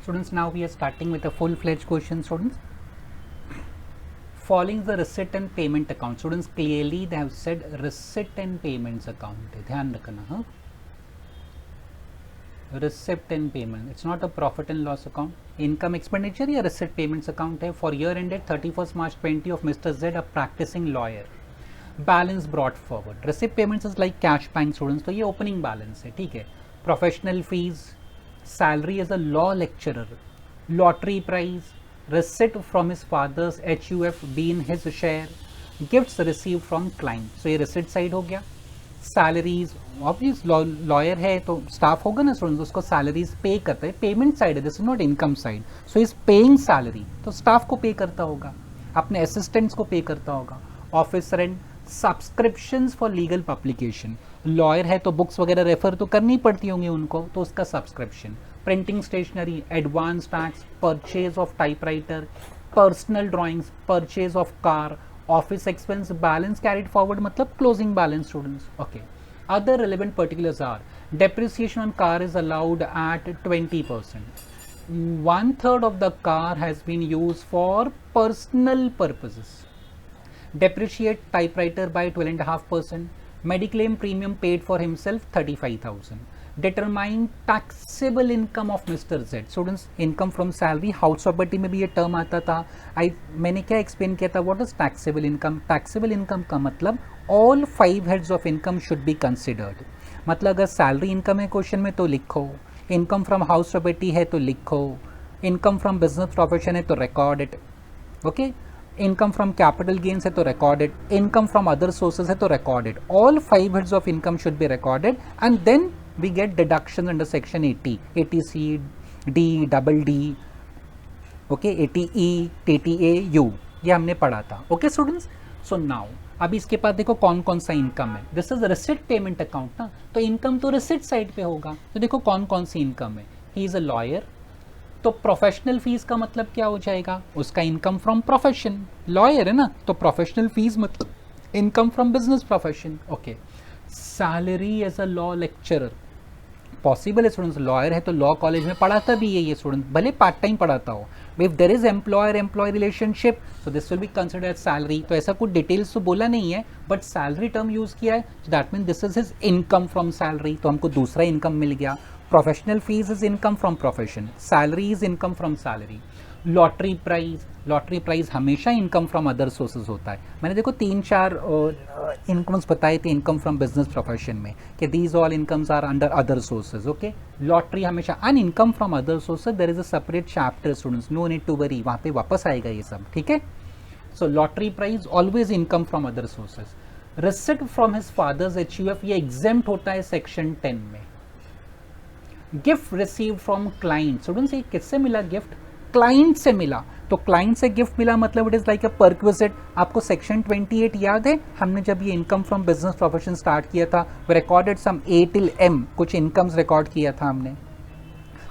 Students, now we are starting with a full-fledged question, students. Following the receipt and payment account. Students, clearly they have said receipt and payments account. ध्यान रखना, हाँ. Receipt and payment. It's not a profit and loss account. Income expenditure या receipt payments account है. For year ended 31st March 20 of Mr. Z, a practicing lawyer. Balance brought forward. Receipt payments is like cash bank, students. तो ये opening balance है, ठीक है. Professional fees, salary as a law lecturer, lottery prize, receipt from his father's HUF being his share, gifts received from client. So ये receipt side हो गया. Salaries obvious lawyer है तो स्टाफ होगा ना स्टूडेंट्स, उसको सैलरीज पे करता है. पेमेंट साइड है, this is not income side. So is paying salary, तो स्टाफ को पे करता होगा, अपने असिस्टेंट्स को पे करता होगा. Office rent, subscriptions for legal publication. Lawyer है तो बुक्स वगैरह रेफर तो करनी पड़ती होंगी उनको, तो उसका subscription. Printing stationery, advance tax, purchase of typewriter, personal drawings, purchase of car, office expense, balance carried forward मतलब closing balance, students. Okay. Other relevant particulars are depreciation on car is allowed at 20%. 1/3 of the car has been used for personal purposes. Depreciate typewriter by 12.5%. Mediclaim premium paid for himself 35,000. Determine taxable income of Mr. Z. Students, income from salary, house property में भी ये term आता था. मैंने क्या explain किया था, what is taxable income. Taxable income का मतलब all 5 heads of income should be considered. मतलब अगर सैलरी इनकम है क्वेश्चन में तो लिखो, इनकम फ्रॉम हाउस प्रॉपर्टी है तो लिखो, इनकम फ्रॉम बिजनेस प्रोफेशन है तो record it. Okay, income from capital gains है तो recorded, income from other sources है तो recorded. All 5 heads of income should be recorded and then we get deductions under section 80, 80C, D, double D, okay, 80E, TTA, U, ये हमने पढ़ा था. Okay students, so now अभी इसके बाद देखो कौन कौन सा इनकम है. This is receipt payment account ना, तो इनकम तो रिसिट साइड पे होगा. तो देखो कौन कौन सी इनकम है. ही इज अ लॉयर, तो प्रोफेशनल फीस का मतलब क्या हो जाएगा, उसका इनकम फ्रॉम प्रोफेशन. लॉयर है ना, तो प्रोफेशनल फीस मतलब income from business profession. Okay, salary as a law lecturer possible है स्टूडेंट्स. लॉयर है तो लॉ कॉलेज में पढ़ाता भी है ये स्टूडेंट, भले पार्ट टाइम पढ़ाता हो. If there is employer employ relationship so this will be considered salary. तो ऐसा कुछ डिटेल्स तो बोला नहीं है, बट सैलरी टर्म यूज किया है, so that mean this is his income from salary. तो हमको दूसरा इनकम मिल गया. Professional fees is income from profession, salary is income from salary. Lottery prize हमेशा इनकम फ्रॉम अदर सोर्सेज होता है. मैंने देखो 3-4 इनकम्स बताए थे इनकम फ्रॉम बिजनेस प्रोफेशन में, कि these all incomes are under other sources. Okay, lottery हमेशा. And income from other sources there is a separate chapter students, no need to worry, वहाँ पे वापस आएगा ये सब, ठीक है. So lottery prize always income from other sources. Receipt from his father's HUF ये एग्जेम्प्ट होता है सेक्शन 10 में. Gift receive from client. Students, ये किससे मिला गिफ्ट, क्लाइंट से मिला. तो क्लाइंट से गिफ्ट मिला मतलब it is like a perquisite. आपको सेक्शन 28 याद है, हमने जब ये income from business profession start किया था, we recorded some A till M, कुछ इनकम्स रिकॉर्ड किया था हमने.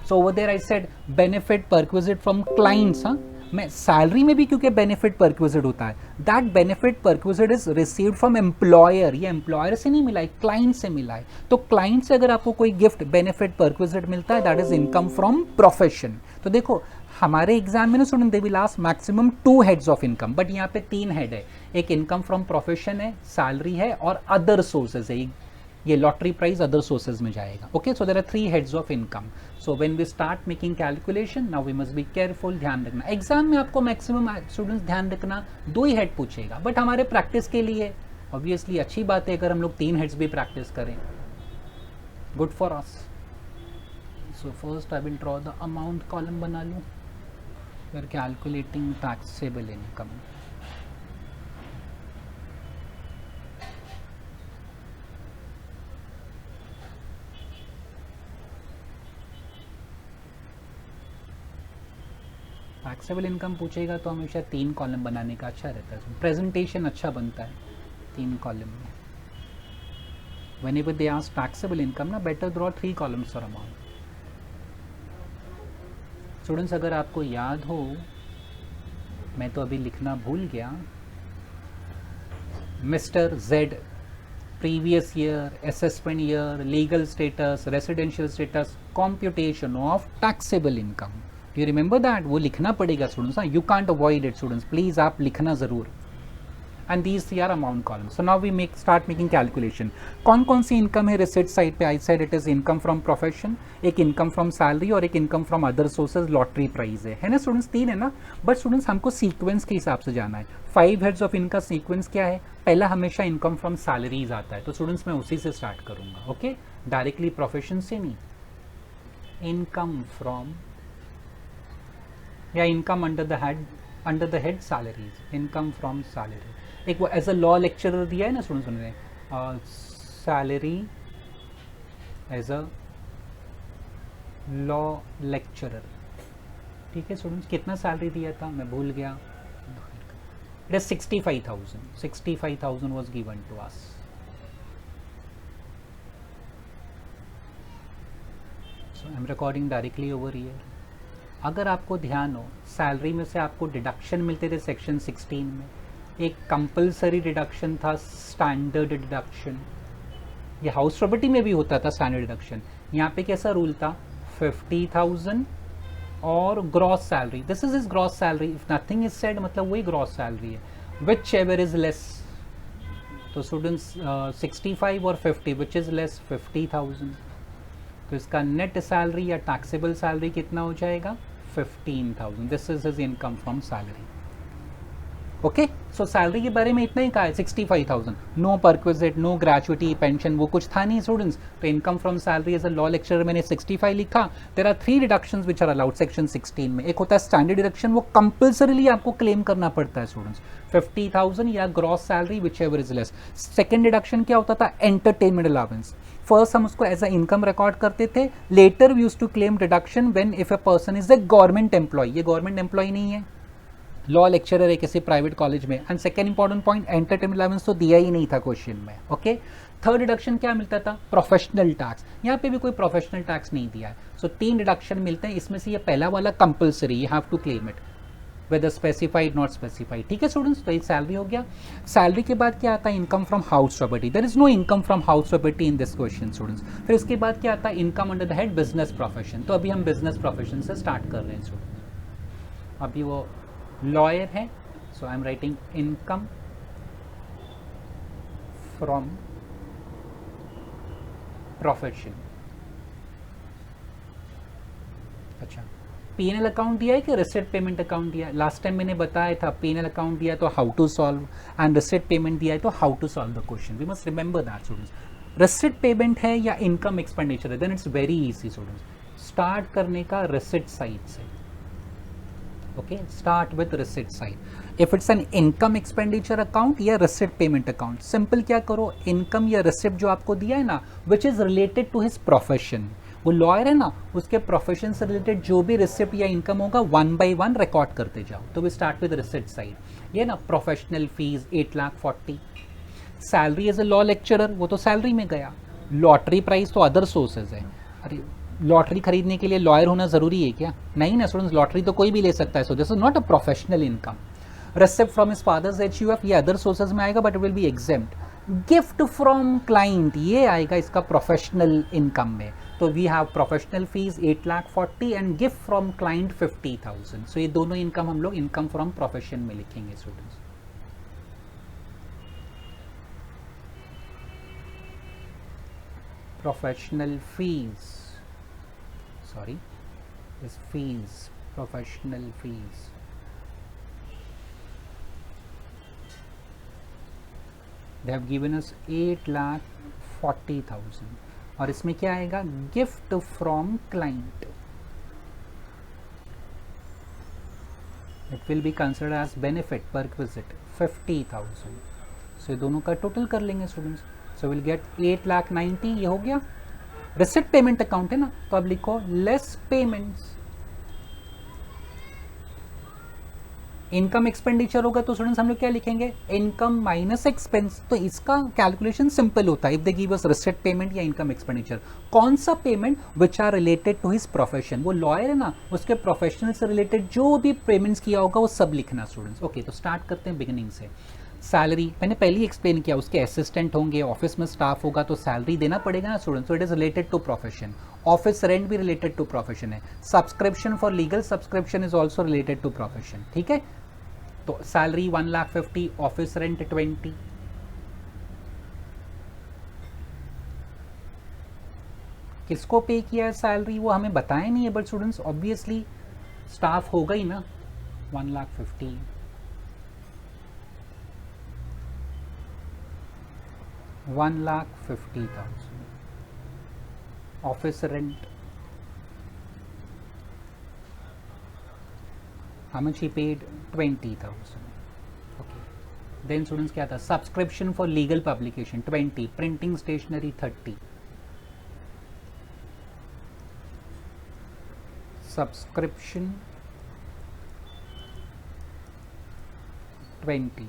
So over there I said benefit perquisite from clients. हाँ, मैं सैलरी में भी क्योंकि बेनिफिट परक्विजिट होता है, that benefit perquisite is received from employer. ये एम्प्लॉयर से नहीं मिला है, क्लाइंट से मिला है. तो क्लाइंट से अगर आपको कोई गिफ्ट बेनिफिट परक्विजिट मिलता है, that is income from profession. तो देखो हमारे एग्जाम में ना student they will ask maximum 2 heads of income, but यहाँ पे 3 हेड है. एक इनकम फ्रॉम प्रोफेशन है, सैलरी है, और अदर सोर्सेज है. ये लॉटरी प्राइज अदर सोर्सेज में जाएगा. Okay, so there are 3 heads of income. So when we start making calculation, now we must be careful. ध्यान रखना एग्जाम में आपको मैक्सिमम स्टूडेंट्स ध्यान रखना 2 ही हेड पूछेगा, बट हमारे प्रैक्टिस के लिए ऑब्वियसली अच्छी बात है अगर हम लोग 3 हेड्स भी प्रैक्टिस करें. Good for us. So first I will draw the amount column बना लूँ. We are calculating taxable income. Taxable income पूछेगा तो हमेशा 3 कॉलम बनाने का अच्छा रहता है, प्रेजेंटेशन अच्छा बनता है 3 कॉलम में. Whenever they ask taxable income ना, better draw 3 columns for amount. Students, अगर आपको याद हो, मैं तो अभी लिखना भूल गया, mister Z, previous year, assessment year, legal status, residential status, computation of taxable income. You remember that, वो लिखना पड़ेगा students, you can't avoid it students, please आप लिखना जरूर. And these three are amount column. So now we start making calculation. कौन कौन सी income है रिसिट साइड पे? I said it is income from profession, एक इनकम फ्रॉम सैलरी और एक income from other sources. Lottery prize है ना स्टूडेंट्स, 3 है ना. बट स्टूडेंट्स हमको सीक्वेंस के हिसाब से जाना है. 5 हेड्स ऑफ इनका सीक्वेंस क्या है? पहला हमेशा इनकम फ्रॉम सैलरीज आता है, तो स्टूडेंट्स मैं उसी से स्टार्ट करूंगा. ओके, डायरेक्टली प्रोफेशन से नहीं. इनकम फ्रॉम या income under the head salaries, income from salary. एक वो एज अ लॉ लेक्चरर दिया है ना स्टूडेंट्स, सुन रहे हैं, salary as a law lecturer. ठीक है स्टूडेंट्स, कितना सैलरी दिया था मैं भूल गया. It is 65,000. 65,000 was given to us. So I am recording directly over here. अगर आपको ध्यान हो, सैलरी में से आपको डिडक्शन मिलते थे सेक्शन 16 में. एक कंपलसरी डिडक्शन था, स्टैंडर्ड डिडक्शन. ये हाउस प्रॉपर्टी में भी होता था स्टैंडर्ड डिडक्शन. यहाँ पे कैसा रूल था? 50,000 और gross salary. This is gross salary. If nothing is said मतलब वही ग्रॉस सैलरी है. विच एवर इज लेस, तो स्टूडेंट्स 65 और 50, विच इज लेस? 50,000. तो इसका नेट सैलरी या टैक्सेबल सैलरी कितना हो जाएगा? 15,000. This is his income from salary. Okay, so salary के बारे में इतना ही कहा है, 65,000. No perquisite, no gratuity, pension, वो कुछ था नहीं स्टूडेंट्स. तो income from salary as a law lecturer मैंने 65 लिखा. There are 3 deductions which are allowed section 16 में. एक होता है स्टैंडर्ड डिडक्शन, वो कंपल्सरीली आपको क्लेम करना पड़ता है स्टूडेंट्स, 50,000 या gross salary whichever is less. Second deduction क्या होता था? Entertainment allowance. फर्स्ट हम उसको एज अ इनकम रिकॉर्ड करते थे. Later we used to claim deduction when if a person is a government employ. ये गवर्नमेंट एम्प्लॉय नहीं है, लॉ लेक्चरर है किसी प्राइवेट कॉलेज में. And second important point, entertainment allowance तो दिया ही नहीं था क्वेश्चन में. ओके, थर्ड डिडक्शन क्या मिलता था? Professional tax. यहाँ पे भी कोई प्रोफेशनल टैक्स नहीं दिया है. सो 3 डिडक्शन मिलते हैं, इसमें से ये पहला वाला compulsory, you have to claim it whether specified not specified. ठीक है स्टूडेंट्स, तो ये सैलरी हो गया. सैलरी के बाद क्या आता है? Income from house property. There is no income from house property in this question students. फिर उसके बाद क्या आता है? Income under the head business profession. तो अभी हम बिजनेस प्रोफेशन से स्टार्ट कर रहे हैं स्टूडेंट. अभी वो लॉयर है, so I am writing income from profession. अच्छा, P&L अकाउंट दिया है कि रिसिट पेमेंट अकाउंट दिया है? लास्ट टाइम मैंने बताया था P&L अकाउंट दिया तो how to solve, and receipt payment दिया है तो how to solve the question. We must remember that students. Receipt payment है या इनकम एक्सपेंडिचर है, then it's very easy students. Start करने का रिसिट साइड से. Okay, start with receipt side. If it's an income expenditure account या receipt payment account, simple क्या करो, income या receipt जो आपको दिया है ना, which is related to his profession, वो lawyer है ना, उसके profession से related जो भी receipt या income होगा 1 by 1 record करते जाओ. तो we start with receipt side. ये ना professional fees 8,40,000. salary as a law lecturer, वो तो salary में गया. lottery price तो other sources है. अरे लॉटरी खरीदने के लिए लॉयर होना जरूरी है क्या? नहीं ना स्टूडेंट्स, लॉटरी तो कोई भी ले सकता है. So this is not a professional income. Receipt from his father's HUF ये अदर सोर्सेज में आएगा but will be exempt. Gift from client ये आएगा इसका प्रोफेशनल इनकम में. तो we have professional fees 8,40,000 and gift from client 50,000. So ये दोनों इनकम हम लोग इनकम फ्रॉम प्रोफेशन में लिखेंगे students. Professional fees, sorry, is fees, professional fees. They have given us 8,40,000 और इसमें क्या आएगा? Gift from client. It will be considered as benefit perquisite 50,000. So ये दोनों का टोटल कर लेंगे स्टूडेंट्स. So will get 8,90,000. ये हो गया. रिसिट पेमेंट अकाउंट है ना, तो अब लिखो लेस पेमेंट्स. इनकम एक्सपेंडिचर होगा तो स्टूडेंट्स हम लोग क्या लिखेंगे? Income minus expense. तो इसका कैलकुलेशन सिंपल होता है. If they give us receipt payment या इनकम एक्सपेंडिचर, कौन सा payment which are related to his profession. वो लॉयर है ना, उसके प्रोफेशनल से रिलेटेड जो भी पेमेंट्स किया होगा वो सब लिखना स्टूडेंट्स. ओके, तो स्टार्ट करते हैं बिगिनिंग से. सैलरी मैंने पहले ही एक्सप्लेन किया, उसके असिस्टेंट होंगे, ऑफिस में स्टाफ होगा तो सैलरी देना पड़ेगा ना student, so it is related to profession. Office rent भी रिलेटेड टू प्रोफेशन है. Subscription for legal subscription is also related to profession. ठीक है, तो सैलरी 1,50,000, ऑफिस रेंट 20. किसको पे किया है सैलरी वो हमें बताया नहीं है, बट स्टूडेंट्स ऑब्वियसली स्टाफ होगा ही ना. 1,50,000 1,50,000. Office rent how much he paid? 20,000. okay, then students क्या था, subscription for legal publication 20, printing stationery 30, subscription 20,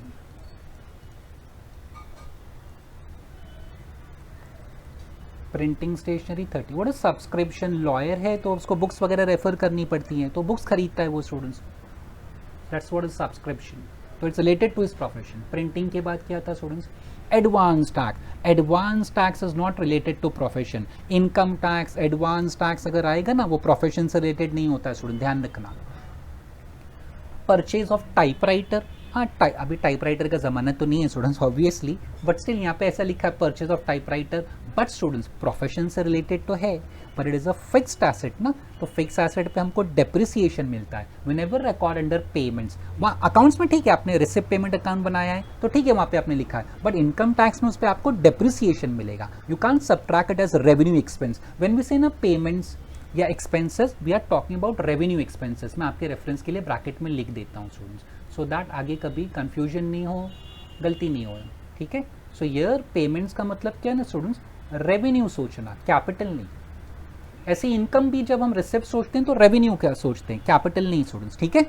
printing stationery 30. What is subscription? Lawyer है तो उसको बुक्स वगैरह रेफर करनी पड़ती हैं, तो बुक्स खरीदता है वो students. That's what is subscription. तो it's related to his profession. Printing के बाद क्या था students? Advance tax. Advance tax is not related to profession. Income tax, advance tax अगर आएगा ना वो प्रोफेशन से रिलेटेड नहीं होता है स्टूडेंट, ध्यान रखना. परचेज ऑफ टाइपराइटर, हाँ अभी टाइपराइटर का ज़माना तो नहीं है स्टूडेंट्स ऑब्वियसली, बट स्टिल यहाँ पे ऐसा लिखा है purchase of typewriter, but students profession से रिलेटेड तो है, पर it is a fixed asset ना, तो फिक्स एसेट पे हमको डेप्रिसिएशन मिलता है व्हेनेवर रिकॉर्ड अंडर पेमेंट्स. वहाँ अकाउंट्स में ठीक है, आपने रिसिप्ट पेमेंट अकाउंट बनाया है तो ठीक है, वहाँ पे आपने लिखा है, बट इनकम टैक्स में उस पर आपको डेप्रिसिएशन मिलेगा. You can subtract it as revenue expense. When we say ना पेमेंट्स या expenses, we are talking about revenue expenses. मैं आपके रेफरेंस के लिए ब्रैकेट में लिख देता हूँ स्टूडेंट्स, सो दैट आगे कभी कंफ्यूजन नहीं हो, गलती नहीं हो. ठीक है, सो ईयर पेमेंट्स का मतलब क्या है ना स्टूडेंट्स, रेवेन्यू सोचना, कैपिटल नहीं. ऐसे इनकम भी जब हम रिसिप्ट सोचते हैं तो रेवेन्यू क्या सोचते हैं, कैपिटल नहीं स्टूडेंट्स. ठीक है,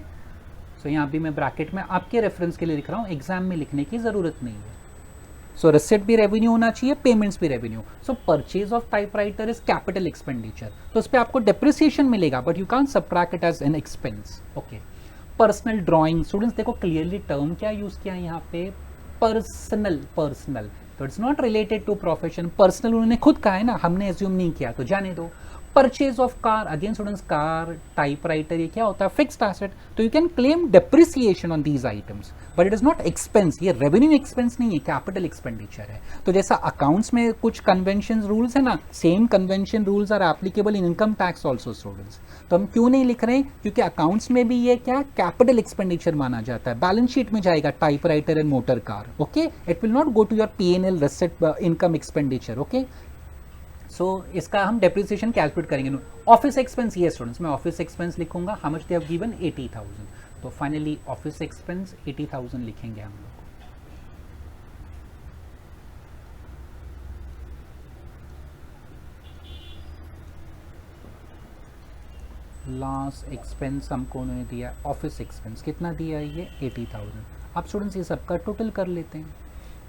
सो यहाँ भी मैं ब्रैकेट में आपके रेफरेंस के लिए लिख रहा हूँ, एग्जाम में लिखने की जरूरत नहीं है. सो रिसिप्ट भी रेवेन्यू होना चाहिए, पेमेंट्स भी revenue. So purchase of typewriter is capital expenditure, तो उस पर आपको डेप्रिसिएशन मिलेगा, but you can subtract it as an expense. Okay, personal drawing. Students देखो क्लियरली टर्म क्या यूज किया है यहाँ पे, पर्सनल. पर्सनल तो it's not related to profession. Personal उन्होंने खुद कहा है ना, हमने एज्यूम नहीं किया, तो जाने दो. Purchase of car, again students car, typewriter, ये क्या होता है, फिक्स्ड एसेट, तो you can claim depreciation on these items, but it is not expense. ये रेवेन्यू एक्सपेंस नहीं है, कैपिटल एक्सपेंडिचर है. तो जैसा अकाउंट्स में कुछ कन्वेंशन रूल्स है ना, same convention rules are applicable in income tax also students. तो हम क्यों नहीं लिख रहे हैं, क्योंकि अकाउंट्स में भी ये क्या कैपिटल एक्सपेंडिचर माना जाता है. बैलेंस शीट में जाएगा typewriter and motor car. Okay, it will not go to your P&L receipt income expenditure. Okay, so इसका हम डेप्रिसिएशन कैलकुलेट करेंगे. ऑफिस एक्सपेंस, ये स्टूडेंट्स मैं ऑफिस एक्सपेंस लिखूंगा, how much they have given, 80,000. तो finally office expense 80,000 लिखेंगे हम लोग. लास्ट एक्सपेंस हमको उन्होंने दिया, ऑफिस एक्सपेंस कितना दिया है ये, 80,000. अब स्टूडेंट्स ये सबका टोटल कर लेते हैं.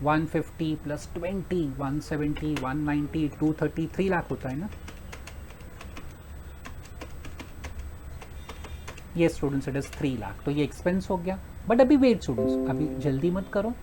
150 प्लस 20, 170, 190, 230, 3 लाख होता है ना. ये स्टूडेंट्स इट इज 3 लाख, तो ये एक्सपेंस हो गया. बट अभी वेट स्टूडेंट्स, अभी जल्दी मत करो,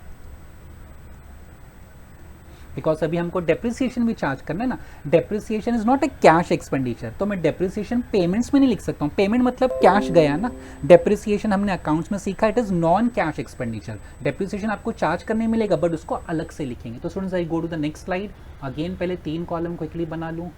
बिकॉज अभी हमको डेप्रिसिएशन भी चार्ज करना है ना. Depreciation is not A cash expenditure, तो मैं डेप्रिसिएशन पेमेंट्स में नहीं लिख सकता हूँ. पेमेंट मतलब कैश गया ना, डेप्रिसिएशन हमने अकाउंट्स में सीखा, it is non cash expenditure. Depreciation आपको चार्ज करने मिलेगा, बट उसको अलग से लिखेंगे. तो students I go to the next slide. Again पहले 3 कॉलम क्विकली बना लूँ.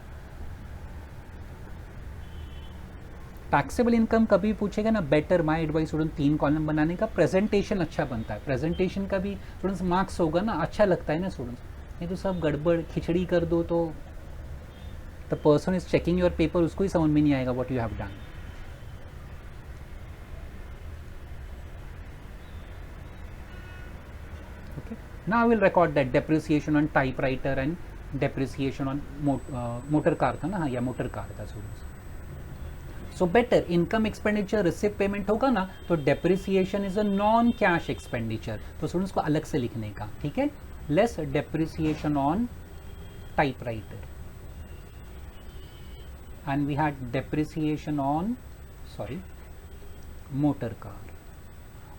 टैक्सेबल इनकम कभी पूछेगा ना, better my advice student 3 column बनाने का, प्रेजेंटेशन अच्छा बनता है. प्रेजेंटेशन का भी स्टूडेंट्स मार्क्स होगा ना, अच्छा लगता है ना स्टूडेंट्स. नहीं तो सब गड़बड़ खिचड़ी कर दो तो the person is checking your paper, उसको ही समझ में नहीं आएगा what you have done. Okay, now I will record that depreciation on typewriter and depreciation on motor car था ना, हाँ या मोटर कार था students. So better income expenditure receipt payment होगा ना, तो depreciation is a non cash expenditure, तो students को अलग से लिखने का. ठीक है, less depreciation on typewriter and we had depreciation on motor car.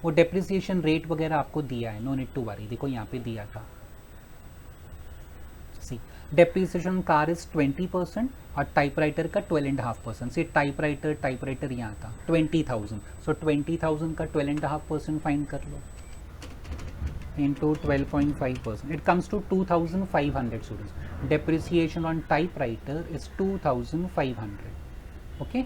वो डेप्रिसिएशन रेट वगैरह आपको दिया है, नो नीड टू वरी, देखो यहाँ पे दिया था। सी डेप्रिसिएशन कार इज 20% और टाइपराइटर का 12.5%। सी टाइपराइटर यहाँ था 20,000, सो 20,000 का 12.5% फाइंड कर लो into 12.5%, it comes to 2,500 students. Depreciation on typewriter is 2,500. Okay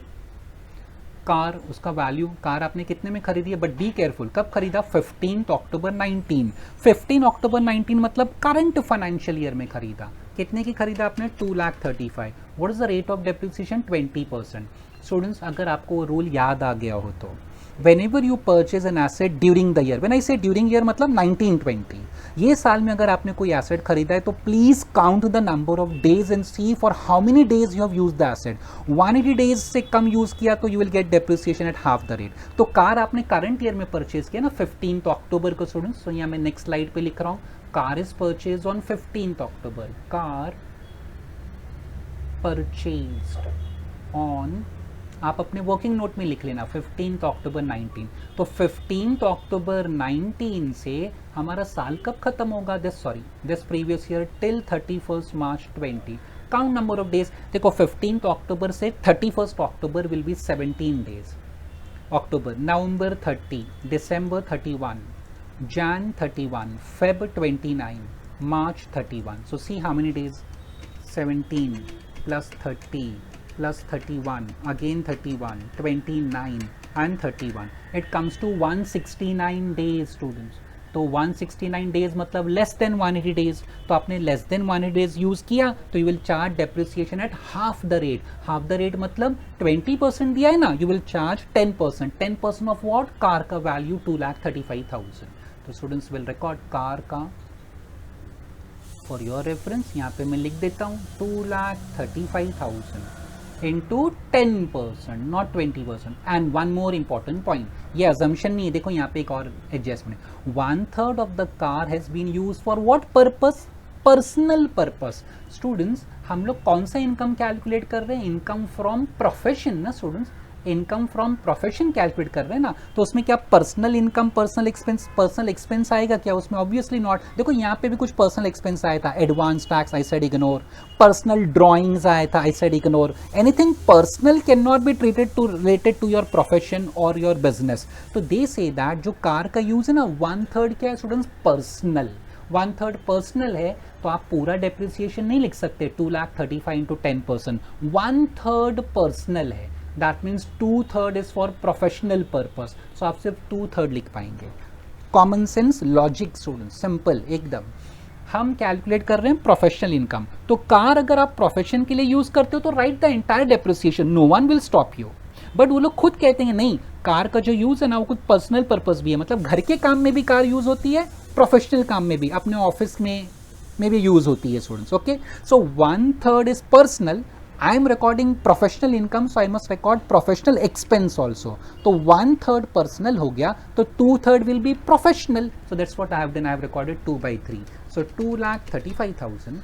car, उसका वैल्यू, कार आपने कितने में खरीदी है, बट बी केयरफुल, कब खरीदा, 15 अक्टूबर 19। 15 अक्टूबर 19 मतलब करंट फाइनेंशियल ईयर में खरीदा। कितने की खरीदा आपने, 2,35,000। What is the rate of depreciation, 20%। Students अगर आपको वो रूल याद आ गया हो तो whenever you purchase an asset during the year, when I say during year मतलब 1920, ये साल में अगर आपने कोई एसेट खरीदा है तो please count the number of days and see for how many days you have use the asset. 180 days से कम यूज किया तो you will get depreciation at half the rate. तो कार आपने करंट ईयर में परचेज किया ना 15 अक्टूबर को स्टूडेंट्स, तो यहाँ मैं नेक्स्ट स्लाइड पे लिख रहा हूँ, car is purchase on 15 October, car purchased on, आप अपने वर्किंग नोट में लिख लेना 15 अक्टूबर 19। तो 15 अक्टूबर 19 से हमारा साल कब खत्म होगा, this previous year till 31 March 20। Count number of days, देखो 15 अक्टूबर से 31 October will be 17 days. October, November 30, December 31, Jan 31, Feb 29, March 31। So see how many days, 17 plus 30 plus 31, again 31, 29 and 31. It comes to 169 days students. तो 169 days मतलब less than 180 days। तो आपने less than 180 days use किया तो you will charge depreciation at half the rate। half the rate मतलब 20% दिया है ना, you will charge 10%। 10% of what, car का value 2,35,000। तो students will record कार का, for your reference यहाँ पे मैं लिख देता हूँ 2,35,000 into 10%, not 20%। and one more important point, ये assumption नहीं है, देखो यहाँ पे एक और adjustment है, 1/3 of the car has been used for what purpose, personal purpose। Students हम लोग कौन सा इनकम कैलकुलेट कर रहे हैं, इनकम फ्रॉम प्रोफेशन ना students, income from profession calculate कर रहे हैं ना, तो उसमें क्या पर्सनल इनकम, पर्सनल एक्सपेंस आएगा क्या उसमें, ऑब्वियसली नॉट। देखो यहाँ पे भी कुछ पर्सनल एक्सपेंस आया था, advance tax I said ignore, personal drawings आया था I said ignore, anything personal can not be treated to related to your profession और योर बिजनेस। तो दे से दैट जो कार का यूज है ना 1/3 क्या है स्टूडेंट्स, पर्सनल, 1/3 पर्सनल है, तो आप पूरा डेप्रिसिएशन नहीं लिख सकते 2,35,000 into 10%, 1/3 पर्सनल है, that means 2/3 is for professional purpose, so आप सिर्फ 2/3 लिख पाएंगे। Common sense logic student, simple एकदम। हम कैलकुलेट कर रहे हैं प्रोफेशनल इनकम, तो कार अगर आप प्रोफेशन के लिए यूज करते हो तो write the entire depreciation, no one will stop you. But वो लोग खुद कहते हैं नहीं, कार का जो यूज है ना वो कुछ पर्सनल पर्पस भी है, मतलब घर के काम में भी कार यूज होती है, प्रोफेशनल काम में भी, अपने ऑफिस में भी यूज होती है students. Okay, so 1/3 is personal, I am recording professional income, so I must record professional expense also. तो 1/3 personal हो गया, तो 2/3 will be professional. So that's what I have done. I have recorded 2/3. So 2,35,000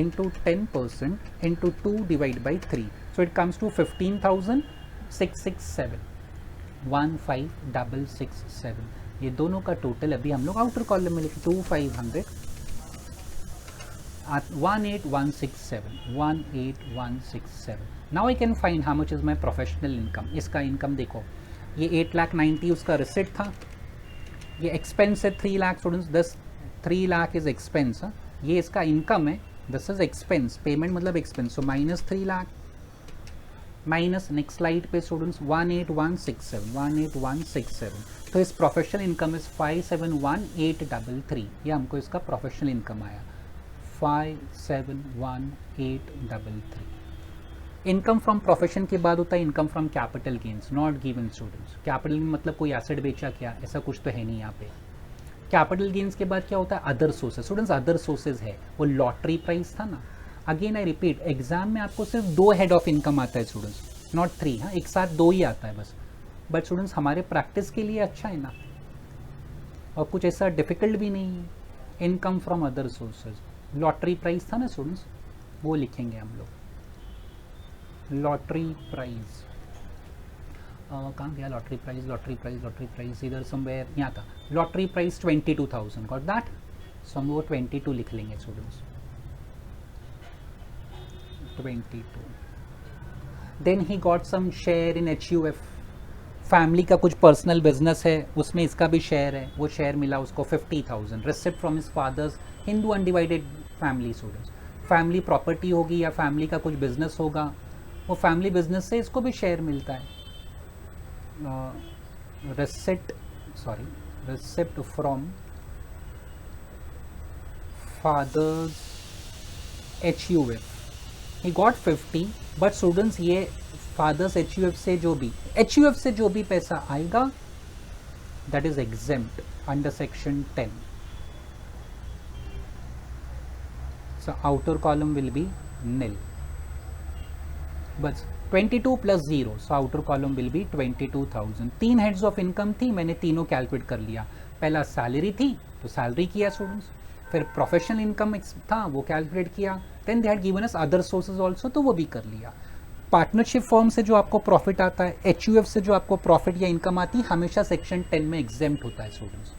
into 10% into 2 divided by 3. So it comes to 15,667. 15,667. ये दोनों का total अभी हम लोग आउटर कॉलम में लिखे 2,500 at 18,167. Now I can find how much is my professional income. इसका income देखो, ये 8,90,000 उसका रिसिट था, ये एक्सपेंस है 3 lakh students, 3 lakh is expense, ये इसका इनकम है, दिस इज एक्सपेंस, पेमेंट मतलब expense, so minus 3 lakh minus next slide पे स्टूडेंट्स 18,167। तो इस प्रोफेशनल इनकम इज 571,833, ये हमको इसका प्रोफेशनल इनकम आया 571,833। इनकम फ्रॉम प्रोफेशन के बाद होता है income from capital gains, not given students. Capital मतलब कोई एसेट बेचा क्या, ऐसा कुछ तो है नहीं यहाँ पे। कैपिटल गेन्स के बाद क्या होता है, other sources students, other sources है, वो लॉटरी प्राइस था ना। अगेन आई रिपीट, एग्जाम में आपको सिर्फ 2 हेड ऑफ इनकम आता है स्टूडेंट्स, नॉट 3, हाँ एक साथ 2 ही आता है बस। बट स्टूडेंट्स हमारे प्रैक्टिस के लिए अच्छा है ना, और कुछ ऐसा डिफिकल्ट भी नहीं है। Income from other sources, lottery price था ना स्टूडेंट्स, वो लिखेंगे हम लोग, लॉटरी प्राइस। कहाँ गया लॉटरी प्राइस इधर समवेयर यहाँ था, lottery prize 22,000, got that, so हम वो 22 लिख लेंगे students, 22. Then he got some share in HUF, family का कुछ पर्सनल बिजनेस है उसमें इसका भी शेयर है, वो शेयर मिला उसको 50,000, receipt from his fathers, Hindu undivided family students, family property होगी या फैमिली का कुछ बिजनेस होगा, वो फैमिली बिजनेस से इसको भी शेयर मिलता है, receipt from father's HUF, he got 50, but students ये फादर्स HUF से जो भी पैसा आएगा that is exempt under section 10, so outer column will be nil, बस 22 plus 0, so outer column will be 22,000. 3 heads of income थी, मैंने तीनों कैलकुलेट कर लिया, पहला सैलरी थी तो सैलरी किया स्टूडेंट्स, फिर प्रोफेशनल इनकम था वो कैलकुलेट किया, then they had given us other sources also तो वो भी कर लिया. पार्टनरशिप फॉर्म से जो आपको प्रॉफिट आता है, HUF से जो आपको प्रॉफिट या इनकम आती है, हमेशा सेक्शन 10 में एग्जेम्प्ट होता है स्टूडेंट्स,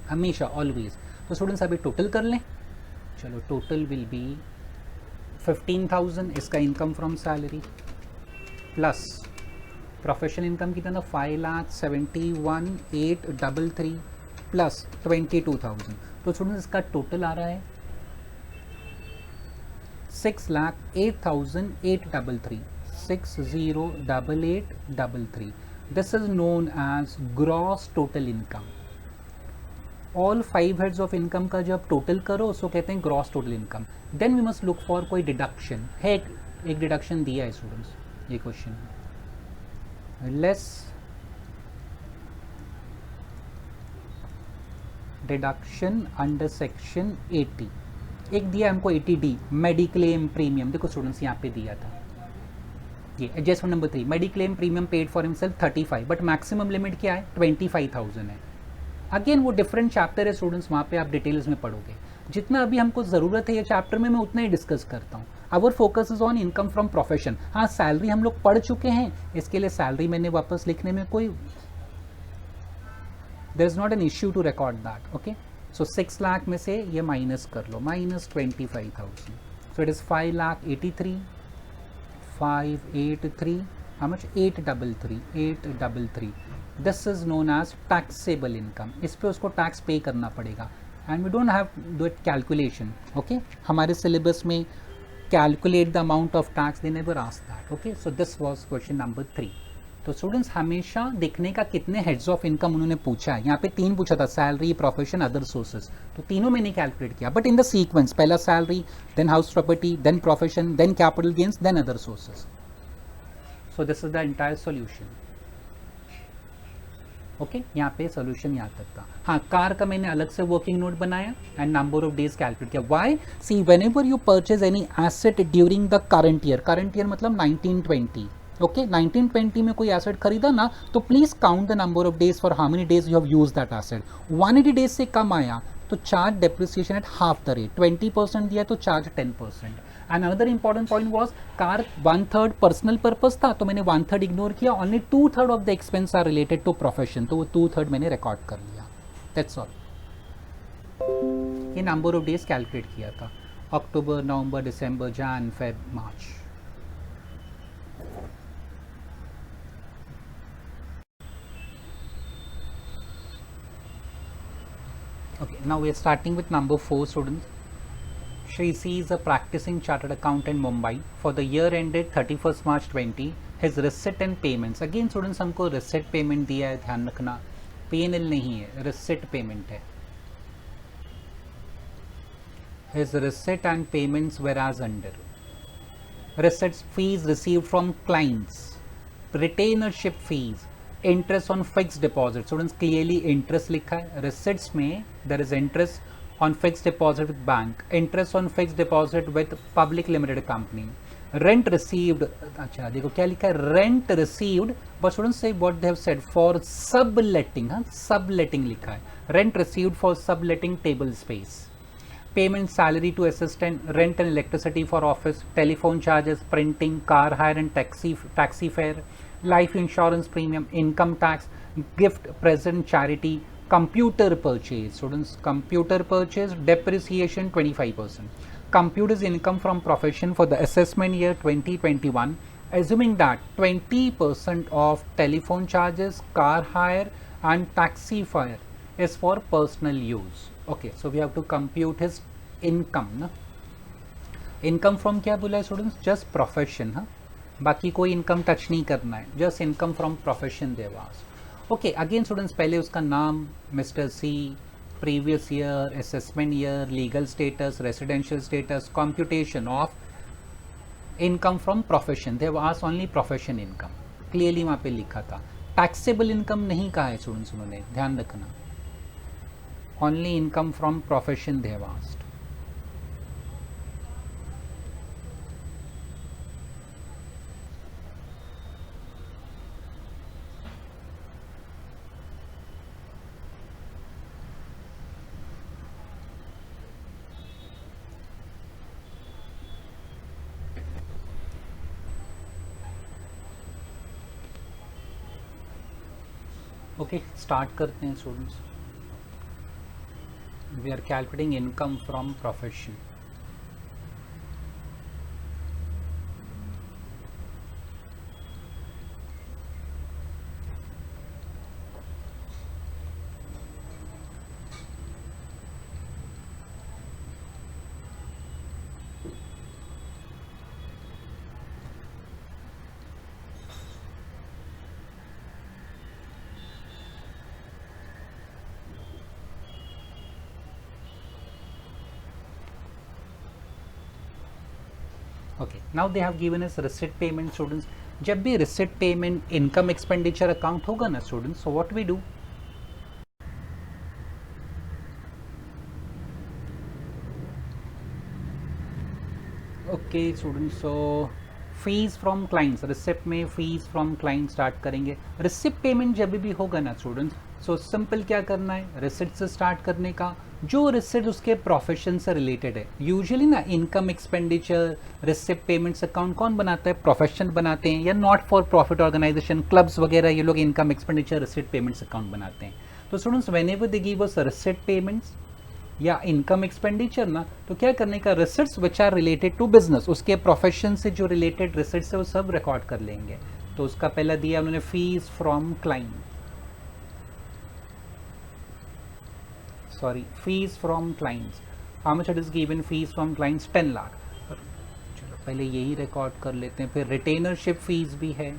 हमेशा ऑलवेज. तो स्टूडेंट्स अभी टोटल कर लें, चलो टोटल विल बी 15,000 इसका income from salary plus professional income कितना था 5,71,833 प्लस 22,000, तो स्टूडेंट्स इसका टोटल आ रहा है 6,08,833, 60,8833. This is known as gross total income. All 5 heads of income का जब टोटल करो उसको कहते हैं gross total income. Then we must look for कोई डिडक्शन है, एक डिडक्शन दिया है स्टूडेंट्स, ये question less deduction under section 80, एक दिया हमको 80D मेडिक्लेम प्रीमियम, देखो स्टूडेंट्स यहाँ पे दिया था ये adjustment number 3, mediclaim premium paid for himself 35, but maximum limit क्या है 25,000 है. अगेन वो डिफरेंट चैप्टर है स्टूडेंट्स, वहाँ पे आप डिटेल्स में पढ़ोगे, जितना अभी हमको ज़रूरत है ये चैप्टर में मैं उतना ही डिस्कस करता हूँ. Our focus is on income from profession. हाँ सैलरी हम लोग पढ़ चुके हैं, इसके लिए सैलरी मैंने वापस लिखने में कोई there is not an issue to record that. Okay, so 6 lakh में से ये माइनस कर लो, minus 25,000, so it is 5,83,583, how much 833. This is known as taxable income, इस पे उसको टैक्स पे करना पड़ेगा and we don't have do it calculation. Okay, हमारे सिलेबस में calculate the amount of tax they never asked that. Okay, so this was question number 3. तो students हमेशा देखने का कितने हेड्स ऑफ इनकम उन्होंने पूछा है, यहाँ पे 3 पूछा था, सैलरी, प्रोफेशन, अदर सोर्सेज, तो तीनों मैंने कैलकुलेट किया, बट इन द सीक्वेंस, पहला salary, then house property, then profession, then capital gains, then other sources. So this is the entire solution. Okay, यहाँ पे सोल्यूशन यहाँ तक था. हाँ, कार का मैंने अलग से वर्किंग नोट बनाया and number of days calculate किया. Why? See whenever you purchase any asset during the current year मतलब 1920. ओके, 1920 में कोई एसेट खरीदा ना, तो please count the number of days for how many days you have used that asset. 180 days से कम आया तो charge depreciation at half the rate, 20% दिया तो charge 10%. And another important point was car 1/3 personal purpose था तो मैंने 1/3 ignore किया, only 2/3 of the expense are related to profession, तो वो 2/3 मैंने रिकॉर्ड कर लिया. That's all. ये नंबर ऑफ डेज कैलकुलेट किया था, अक्टूबर, नवंबर, दिसंबर, जन, Feb, March. Okay, now we are starting with number 4 students. Shri C is a practicing chartered accountant in Mumbai. For the year ended 31st March 20, his receipt and payments. Again students हमको receipt payment दिया है, ध्यान रखना, P&L नहीं है, receipt payment है. His receipt and payments were as under. Receipts, fees received from clients, retainership fees, interest on fixed deposit. Students clearly interest लिखा है, receipts में there is interest on fixed deposit with bank, interest on fixed deposit with public limited company, rent received. अच्छा देखो क्या लिखा है, rent received, but students say what they have said for subletting. हाँ, subletting लिखा है, rent received for subletting table space, payment salary to assistant, rent and electricity for office, telephone charges, printing, car hire and taxi fare, life insurance premium, income tax, gift, present, charity, computer purchase. Students, computer purchase, depreciation 25%. Computers income from profession for the assessment year 2021, assuming that 20% of telephone charges, car hire and taxi fare is for personal use. Okay, so we have to compute his income ना. Income from क्या बोला है students? Just profession. हाँ, बाकी कोई income touch नहीं करना है, जस्ट इनकम फ्रॉम प्रोफेशन देवास. ओके, अगेन स्टूडेंट्स, पहले उसका नाम Mister C, previous year, assessment year, legal status, residential status, computation of income from profession. They was only profession income, clearly वहाँ पे लिखा था. टैक्सेबल इनकम नहीं कहा है स्टूडेंट्स उन्होंने, ध्यान रखना. Only income from profession they was. Okay, start करते हैं students. We are calculating income from profession. Okay, now they have given us receipt payment students. जब भी receipt payment income expenditure account होगा ना students, so what we do? Okay students, so fees from clients, receipt में fees from clients start करेंगे. receipt payment जब भी होगा ना students, so simple क्या करना है, receipt से start करने का. जो रिसिट उसके प्रोफेशन से रिलेटेड है. यूजुअली ना income expenditure receipt payments account कौन बनाता है? प्रोफेशन बनाते हैं, या not for profit organization, clubs वगैरह, ये लोग income expenditure receipt payments account बनाते हैं. तो students, whenever they give us receipt payments या इनकम एक्सपेंडिचर ना, तो क्या करने का, receipts which are related to business, उसके प्रोफेशन से जो रिलेटेड रिसिट्स है वो सब रिकॉर्ड कर लेंगे. तो उसका पहला दिया उन्होंने fees from client, sorry, fees from clients. How much it is given? Fees from clients 10 lakh. चलो पहले यही रिकॉर्ड कर लेते हैं. फिर रिटेनरशिप फीस भी है.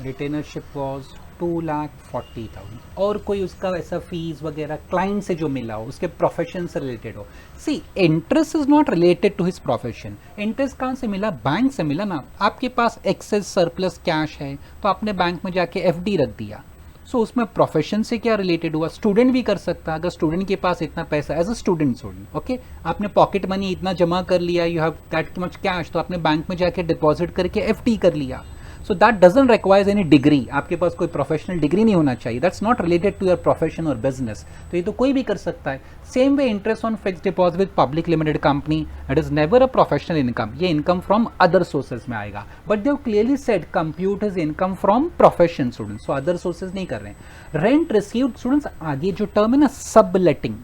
रिटेनरशिप वॉज 2,40,000. और कोई उसका ऐसा फीस वगैरह क्लाइंट से जो मिला हो, उसके प्रोफेशन से रिलेटेड हो. See, interest is not related to his profession. Interest कहाँ से मिला? बैंक से मिला ना. आपके पास एक्सेस सरप्लस कैश है तो आपने बैंक में जाके एफडी रख दिया. सो उसमें प्रोफेशन से क्या रिलेटेड हुआ? स्टूडेंट भी कर सकता है. अगर स्टूडेंट के पास इतना पैसा, एज अ स्टूडेंट, ओके, आपने पॉकेट मनी इतना जमा कर लिया, you have that much cash, तो आपने बैंक में जाके डिपॉजिट करके एफडी कर लिया. So that doesn't require any degree. आपके पास कोई प्रोफेशनल डिग्री नहीं होना चाहिए. That's not related to your profession or business. तो ये तो कोई भी कर सकता है. Same way interest on fixed deposit with public limited company, it is never a professional income. ये इनकम फ्रॉम अदर सोर्सेज में आएगा. But they have clearly said compute is income from profession students. So other sources नहीं कर रहे हैं. Rent received students, आगे जो term है ना, सब लेटिंग.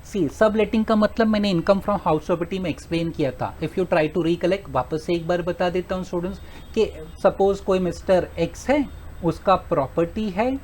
सी, सब लेटिंग का मतलब मैंने इनकम फ्रॉम हाउस प्रॉपर्टी में एक्सप्लेन किया था. If you try to recollect, वापस से एक बार बता देता हूँ स्टूडेंट्स कि सपोज कोई मिस्टर एक्स है, उसका प्रॉपर्टी है,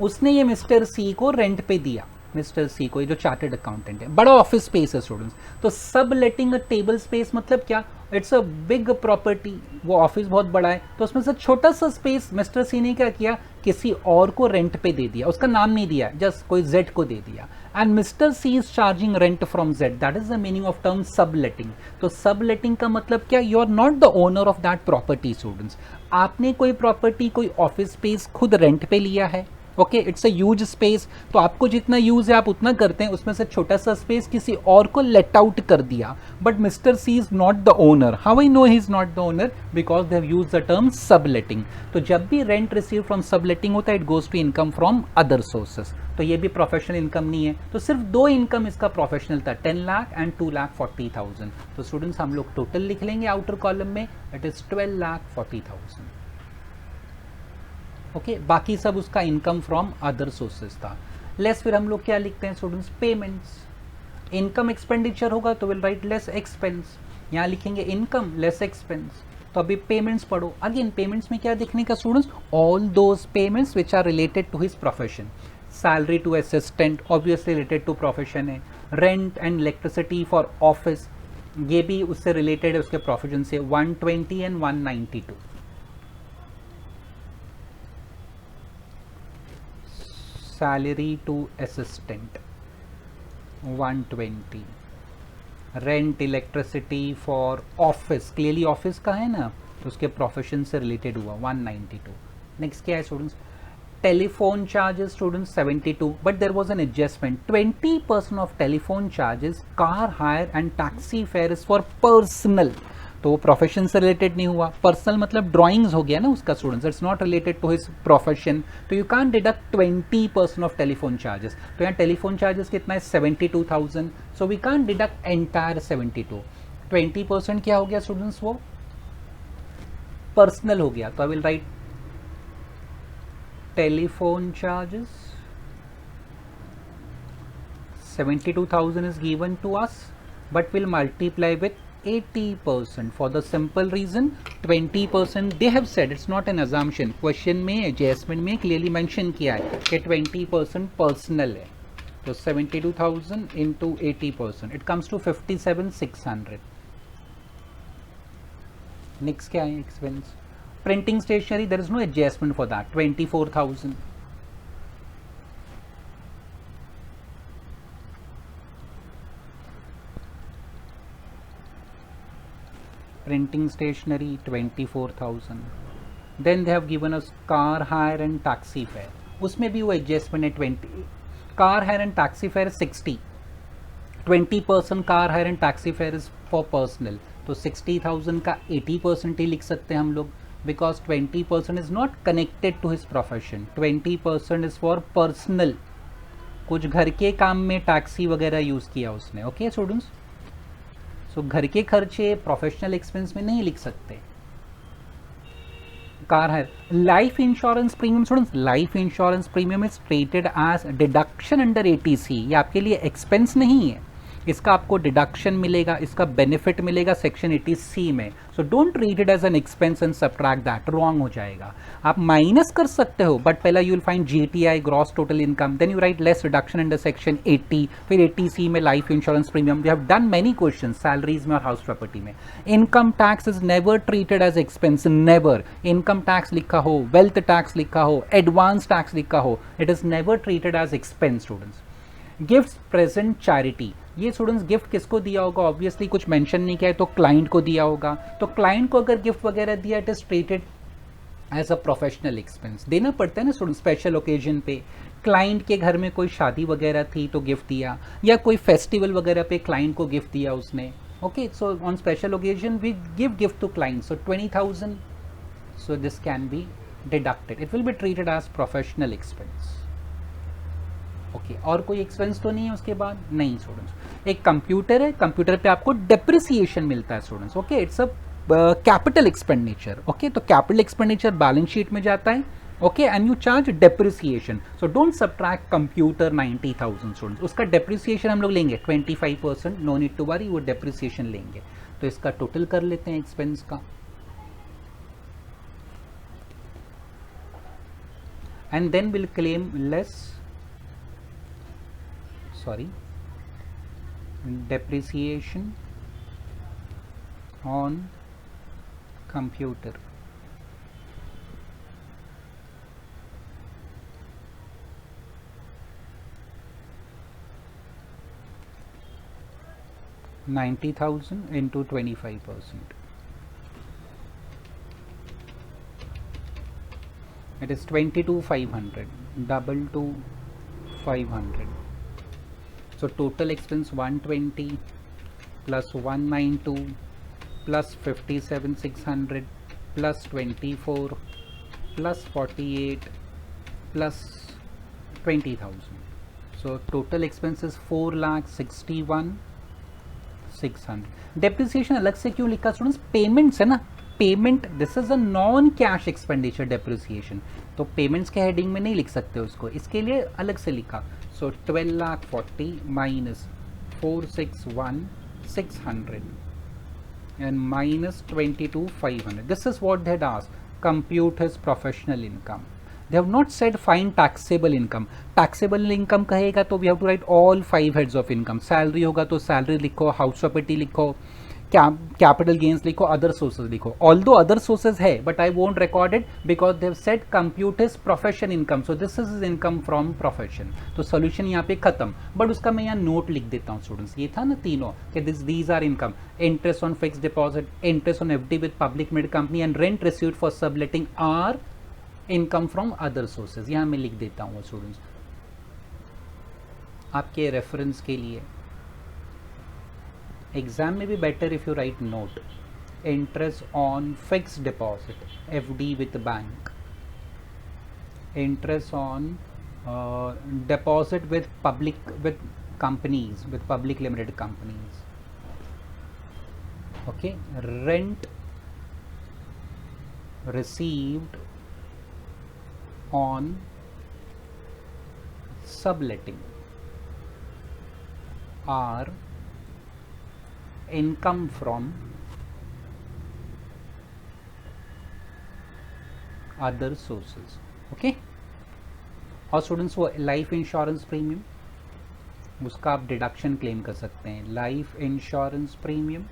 उसने ये मिस्टर सी को रेंट पे दिया. मिस्टर सी को, ये जो चार्टर्ड अकाउंटेंट है, बड़ा ऑफिस स्पेस है स्टूडेंट्स. तो सब लेटिंग अ टेबल स्पेस मतलब क्या? It's a big property. वो ऑफिस बहुत बड़ा है, तो उसमें से छोटा सा स्पेस मिस्टर सी ने क्या किया, किसी और को रेंट पे दे दिया. उसका नाम नहीं दिया, जस्ट कोई जेड को दे दिया. And Mister C is charging rent from Z. That is the meaning of term subletting. तो सब लेटिंग का मतलब क्या? You are not the owner of that property students. आपने कोई प्रॉपर्टी, कोई ऑफिस स्पेस खुद रेंट पे लिया है, okay, it's a huge space, तो आपको जितना यूज है आप उतना करते हैं, उसमें से छोटा सा स्पेस किसी और को लेट आउट कर दिया, but Mister C is not the owner. How I know he is not the owner? Because they have use the term subletting. तो जब भी रेंट रिसीव फ्रॉम सबलेटिंग होता है, it goes to income from other sources. तो ये भी professional income नहीं है. तो सिर्फ दो इनकम इसका प्रोफेशनल था, 10 लाख एंड 2,40,000. तो स्टूडेंट्स हम लोग टोटल लिख लेंगे आउटर कॉलम में, इट इज 12,40,000. ओके, बाकी सब उसका इनकम फ्रॉम अदर सोर्सेज था. लेस फिर हम लोग क्या लिखते हैं स्टूडेंट्स? पेमेंट्स. इनकम एक्सपेंडिचर होगा तो विल राइट लेस एक्सपेंस. यहाँ लिखेंगे इनकम लेस एक्सपेंस. तो अभी पेमेंट्स पढ़ो. अगेन पेमेंट्स में क्या देखने का students? All those payments which are related to his profession. Salary to assistant obviously related to profession है. Rent and electricity for office, ये भी उससे रिलेटेड है, उसके प्रोफेशन से. 120 एंड 192. Salary to assistant 120. Rent electricity for office, clearly office का है ना, तो उसके प्रोफेशन से रिलेटेड हुआ 192. नेक्स्ट क्या है students? Telephone charges students 72, but there was an adjustment. 20% of telephone charges, car hire and taxi fare is for personal. तो वो प्रोफेशन से रिलेटेड नहीं हुआ. पर्सनल मतलब ड्राइंग्स हो गया ना उसका students, it's not related to his profession. तो you can deduct 20% of telephone charges. तो यहाँ टेलीफोन चार्जेस कितना है? 72,000. So we can deduct entire 72. 20% क्या हो गया स्टूडेंट्स? वो पर्सनल हो गया. तो I will write telephone charges 72,000 is given to us, but we'll multiply with 80% for the simple reason 20% they have said, it's not an assumption. Question में adjustment में clearly mention किया है कि 20% पर्सनल है. तो 72,000 into 80%, it comes to 57,600. Next क्या है? Expense. Printing stationery, there is no adjustment for that, 24,000. Printing stationery 24,000. Then they have given us car hire and taxi fare. उसमें भी वो एडजस्टमेंट है 20. Car hire and taxi fare 60. 20% car hire and taxi fare is for personal. तो 60,000 का 80% ही लिख सकते हैं हम लोग, because 20% is not connected to his profession. 20% is for personal. कुछ घर के काम में टैक्सी वगैरह यूज किया उसने. ओके स्टूडेंट्स, सो घर के खर्चे प्रोफेशनल एक्सपेंस में नहीं लिख सकते. कार है. Life insurance premium students, life insurance premium is treated as deduction under 80C. ये आपके लिए एक्सपेंस नहीं है, इसका आपको डिडक्शन मिलेगा, इसका बेनिफिट मिलेगा सेक्शन 80C में. So don't treat it as an expense and subtract that, wrong हो जाएगा. आप माइनस कर सकते हो, बट पहला you will find GTI gross total income, then you write less reduction under section 80, फिर 80C में life insurance premium. We have done many question salaries में और हाउस प्रॉपर्टी में. Income tax is never treated as expense, never. Income tax लिखा हो, wealth tax लिखा हो, advance tax लिखा हो, it is never treated as expense students. Gift present charity, ये स्टूडेंट्स गिफ्ट किसको दिया होगा? ऑब्वियसली कुछ मेंशन नहीं किया है, तो क्लाइंट को दिया होगा. तो क्लाइंट को अगर गिफ्ट वगैरह दिया, it is treated as a professional expense. देना पड़ता है ना स्टूडेंट स्पेशल ओकेजन पे. क्लाइंट के घर में कोई शादी वगैरह थी तो गिफ्ट दिया, या कोई फेस्टिवल वगैरह पे क्लाइंट को गिफ्ट दिया उसने. Okay, so on special occasion we give gift to client. So 20,000, so this can be deducted, it will be treated as professional expense. Okay, और कोई एक्सपेंस तो नहीं है उसके बाद? नहीं स्टूडेंट्स. एक कंप्यूटर है, कंप्यूटर पे आपको डेप्रिसिएशन मिलता है students. Okay, it's a capital expenditure. Okay, तो कैपिटल एक्सपेंडिचर बैलेंस शीट में जाता है. Okay, and you charge depreciation. So don't subtract computer 90,000 students. उसका डेप्रिसिएशन हम लोग लेंगे 25%, नो नीड टू वरी, वो डेप्रिसिएशन लेंगे. तो इसका टोटल कर लेते हैं एक्सपेंस का, and then will claim less, sorry, depreciation on computer. $90,000 into 25%. It is 22,500, 22,500. So total expense 120 plus 192 plus 57,600 plus 24 plus 48 plus 20,000. So total expense is 4,61,600. Depreciation अलग से क्यों लिखा स्टूडेंट्स? पेमेंट्स है ना, payment, this is a non cash expenditure depreciation, तो payments के heading में नहीं लिख सकते उसको, इसके लिए अलग से लिखा. सो 12,40,000 minus 461,600 and minus 22,500. This is what they had asked. Compute his professional income. They have not said find taxable income. Taxable income कहेगा तो we have to write all 5 heads of income. Salary होगा तो salary लिखो, house property लिखो, capital gains लिखो, other sources लिखो. Although other sources है, but I won't record it because they have said compute his profession income. So this is his income from profession. तो solution यहाँ पे खत्म. But उसका मैं यहाँ note लिख देता हूँ students. ये था ना तीनों कि these are income. Interest on fixed deposit, interest on FD with public limited company and rent received for subletting are income from other sources. यहाँ मैं लिख देता हूँ students आपके रेफरेंस के लिए. एग्जाम में भी better if you right note. Interest on fix deposit FD with bank, interest on deposit with public with companies with public limited companies. Okay, rent received on subletting are income from other sources. Okay, और students वो life insurance premium, उसका आप deduction claim कर सकते हैं. Life insurance premium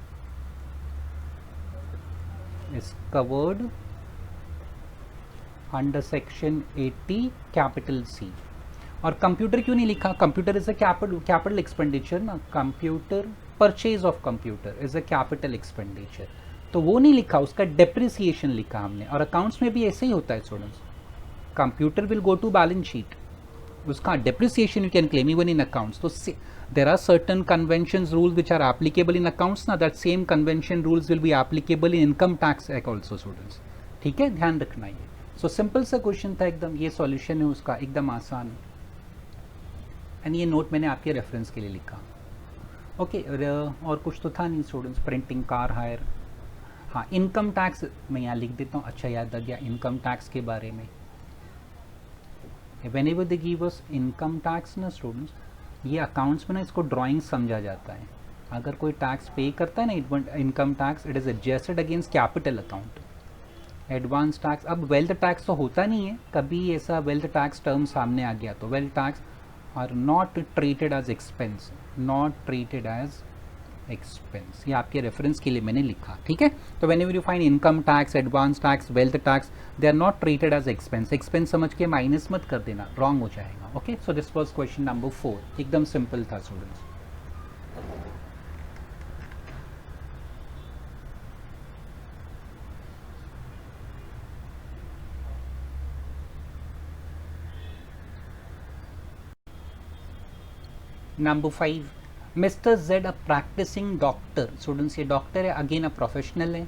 is covered under section 80 capital C. और computer क्यों नहीं लिखा? Computer is a capital expenditure ना. Computer, purchase of computer is a capital expenditure, तो वो नहीं लिखा, उसका डेप्रिसिएशन लिखा हमने. और अकाउंट्स में भी ऐसे ही होता है students. Computer will go to balance sheet, उसका depreciation you can claim even in accounts. तो there are certain conventions rules which are applicable in accounts ना, that same convention rules will be applicable in income tax also students. ठीक है, ध्यान रखना ये. So simple सा question था एकदम, ये सॉल्यूशन है उसका एकदम आसान. एंड ये नोट मैंने आपके रेफरेंस के लिए लिखा. ओके, और कुछ तो था नहीं स्टूडेंट्स. प्रिंटिंग, कार हायर, हाँ इनकम टैक्स मैं यहाँ लिख देता हूँ. अच्छा याद आ गया इनकम टैक्स के बारे में. Whenever they give us income tax ना स्टूडेंट्स, ये अकाउंट्स में ना इसको ड्राइंग समझा जाता है. अगर कोई टैक्स पे करता है ना income tax, it is adjusted against capital account. Advance tax, अब वेल्थ टैक्स तो होता नहीं है, कभी ऐसा वेल्थ टैक्स टर्म सामने आ गया तो wealth tax are not treated as expense, not treated as expense. ये आपके रेफरेंस के लिए मैंने लिखा. ठीक है, तो whenever you find income tax, advance tax, wealth tax, they are not treated as expense. Expense समझ के माइनस मत कर देना, रॉन्ग हो जाएगा. Okay, so this was question number 4. एकदम सिंपल था students. Number 5, mister Z a practising doctor. Students ये डॉक्टर है, अगेन अ प्रोफेशनल है.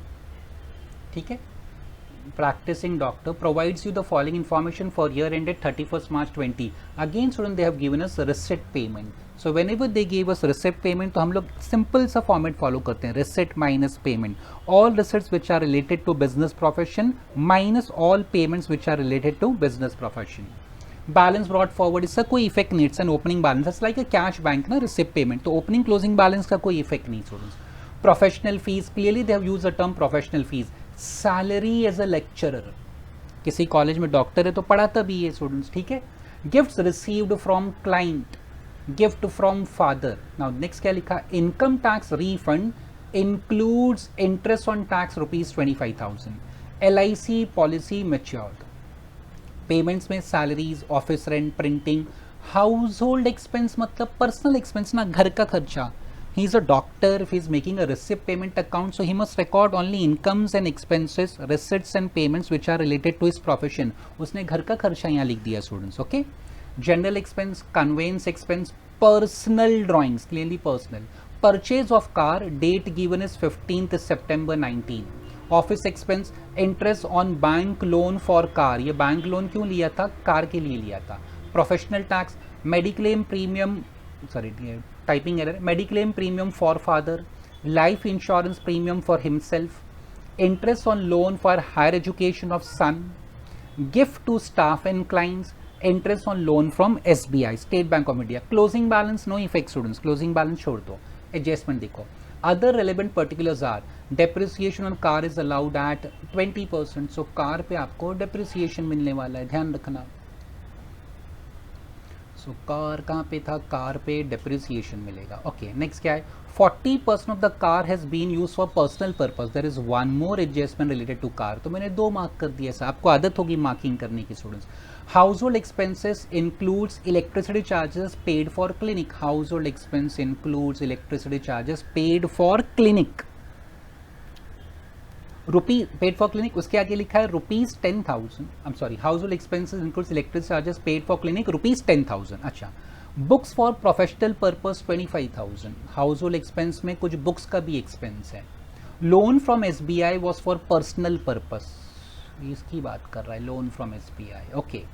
ठीक है, practicing doctor provides you the following information for year ended 31st March 20. Again student they have given us receipt payment. So whenever they gave us receipt payment तो हम लोग simple सा format follow करते हैं, receipt minus payment. All receipts which are related to business profession minus all payments which are related to business profession. Balance brought forward इसका कोई effect नहीं. It's an opening balance, it's like a cash bank ना receipt payment, तो opening closing balance का कोई effect नहीं students. Professional fees, clearly they have used the term professional fees. Salary as a lecturer, किसी college में doctor है तो पढ़ाता भी है स्टूडेंट्स. ठीक है, gifts received from client, gift from father. Now next क्या लिखा? Income tax refund includes interest on tax ₹25,000. LIC policy matured. Payments में salaries, office rent, printing, house hold expense मतलब पर्सनल एक्सपेंस ना, घर का खर्चा, he is a doctor, if he is making a receipt payment account, so he must record only incomes and expenses, receipts and payments which are related to his profession. उसने घर का खर्चा यहाँ लिख दिया students. Okay, general expense, conveyance expense, personal drawings, clearly personal. Purchase of car, date given is 15th September 19. Office expense, interest on bank loan for car, ये bank loan क्यों लिया था? कार के लिए लिया था. Professional tax, mediclaim premium, sorry typing error, mediclaim premium for father, life insurance premium for himself, interest on loan for higher education of son, gift to staff and clients, interest on loan from SBI, State Bank of India. Closing balance no effect students, closing balance छोड़ दो. Adjustment देखो. Other relevant particulars are, depreciation on car is allowed at 20%. So car पे आपको depreciation मिलने वाला है, ध्यान रखना. सो कार कहाँ पे था? कार पे डेप्रिसिएशन मिलेगा. ओके, नेक्स्ट क्या है? 40% of the car has been use for personal purpose. There is one more adjustment related to car. तो मैंने 2 मार्क कर दिया. सर आपको आदत होगी मार्किंग करने की students. Household expenses includes electricity charges paid for clinic. House hold expense includes electricity charges paid for clinic. Rupee paid for clinic, उसके आगे लिखा है ₹10,000. I am sorry, house hold expenses includes electric charges paid for clinic ₹10,000. अच्छा, books for professional purpose 25,000. House hold expense में कुछ books का भी expense है. Loan from SBI was for personal purpose, इसकी बात कर रहा है, loan from SBI. Okay.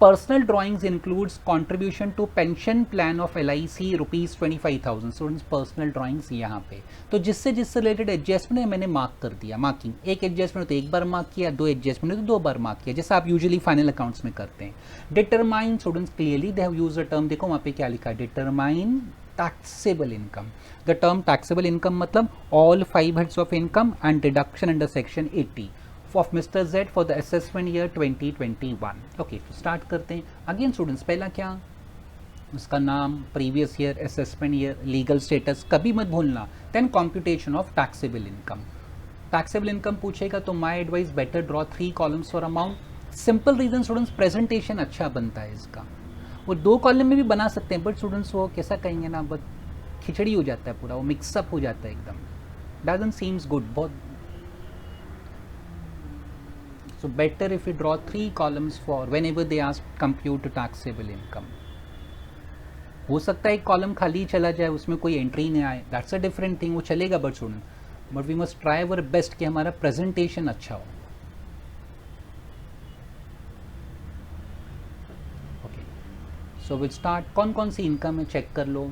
Personal drawings includes contribution to pension plan of LIC ₹25,000. Students personal drawings यहाँ पे. तो जिससे रिलेटेड एडजस्टमेंट है मैंने मार्क कर दिया. मार्किंग, एक एडजस्टमेंट तो एक बार मार्क किया, 2 एडजस्टमेंट तो 2 बार मार्क किया, जैसे आप यूजुअली फाइनल अकाउंट्स में करते हैं. Determine, students clearly they have used the term. देखो वहाँ पे क्या लिखा है, determine taxable income. The term taxable income मतलब all 5 heads of income and deduction under section 80 of Mr. Z for the assessment year 2021. Okay, तो start करते हैं. अगेन स्टूडेंट्स, पहला क्या? उसका नाम, previous year, assessment year, legal status, कभी मत भूलना. Then computation of taxable income. Taxable income पूछेगा तो my advice better draw 3 columns for amount. Simple reason students, presentation अच्छा बनता है इसका. वो 2 कॉलम में भी बना सकते हैं, बट स्टूडेंट्स वो कैसा कहेंगे ना, बट खिचड़ी हो जाता है पूरा, वो मिक्सअप हो जाता है एकदम. Doesn't seems good. बहुत so better if we draw 3 columns for whenever they ask compute taxable income. हो सकता है एक कॉलम खाली चला जाए, उसमें कोई एंट्री नहीं आए, दैट्स अ डिफरेंट थिंग, वो चलेगा. But student, but we must try our best कि हमारा प्रेजेंटेशन अच्छा हो. Okay, so will start. कौन कौन सी इनकम है चेक कर लो.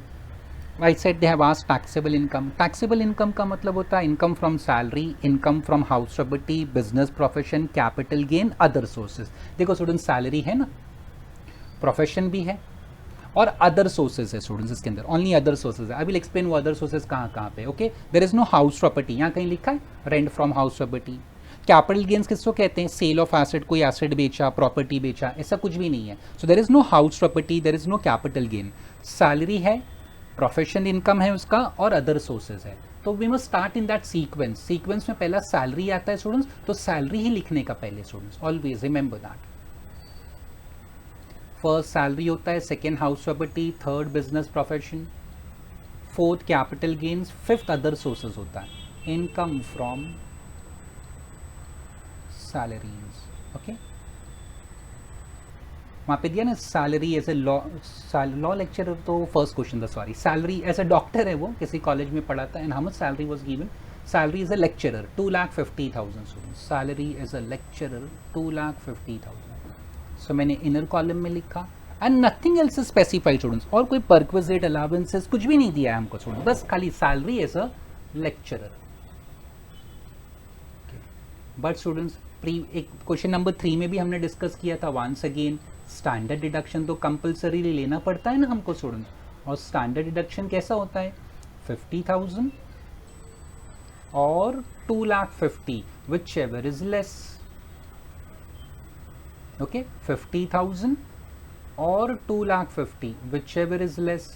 I said they have asked taxable income. Taxable income का मतलब होता है income from salary, income from house property, business profession, capital gain, other sources. देखो स्टूडेंट, सैलरी है ना, प्रोफेशन भी है और अदर सोर्सेज है स्टूडेंट्स इसके अंदर. ओनली अदर सोर्सेज है. आई विल एक्सप्लेन वो अदर सोर्सेज कहाँ कहाँ पे. Okay, there is no house property. यहाँ कहीं लिखा है rent from house property. Capital gains किसको कहते हैं? सेल ऑफ एसेट, कोई एसेट बेचा, प्रॉपर्टी बेचा, ऐसा कुछ भी नहीं है. So there is no house property, there is no capital gain. Salary है, प्रोफेशनल इनकम है उसका, और अदर सोर्सेज है. तो we must start in that sequence. Sequence में पहला सैलरी आता है स्टूडेंट्स, तो सैलरी ही लिखने का पहले students, always remember that. First salary होता है, second house property, third business profession, fourth capital gains, fifth other sources होता है, इनकम फ्रॉम सैलरीज. ओके, वहाँ पे दिया ना salary as a law lecturer, तो फर्स्ट क्वेश्चन था, sorry, salary as a doctor है, वो किसी कॉलेज में पढ़ा था. And how much salary was given? Salary as a lecturer 2,50,000 students. Salary as a lecturer 2,50,000. So मैंने इनर कॉलम में लिखा and nothing else specified students. और कोई परक्विजिट अलाउंसेस कुछ भी नहीं दिया है हमको स्टूडेंट, बस खाली salary as a lecturer. But students, एक क्वेश्चन नंबर 3 में भी हमने डिस्कस किया था. वंस अगेन, स्टैंडर्ड डिडक्शन तो कंपलसरी लेना पड़ता है ना हमको स्टूडेंट्स. और स्टैंडर्ड डिडक्शन कैसा होता है? 50,000 और 2,50,000, which ever is less. Okay, 50,000 और 2,50,000, which ever is less.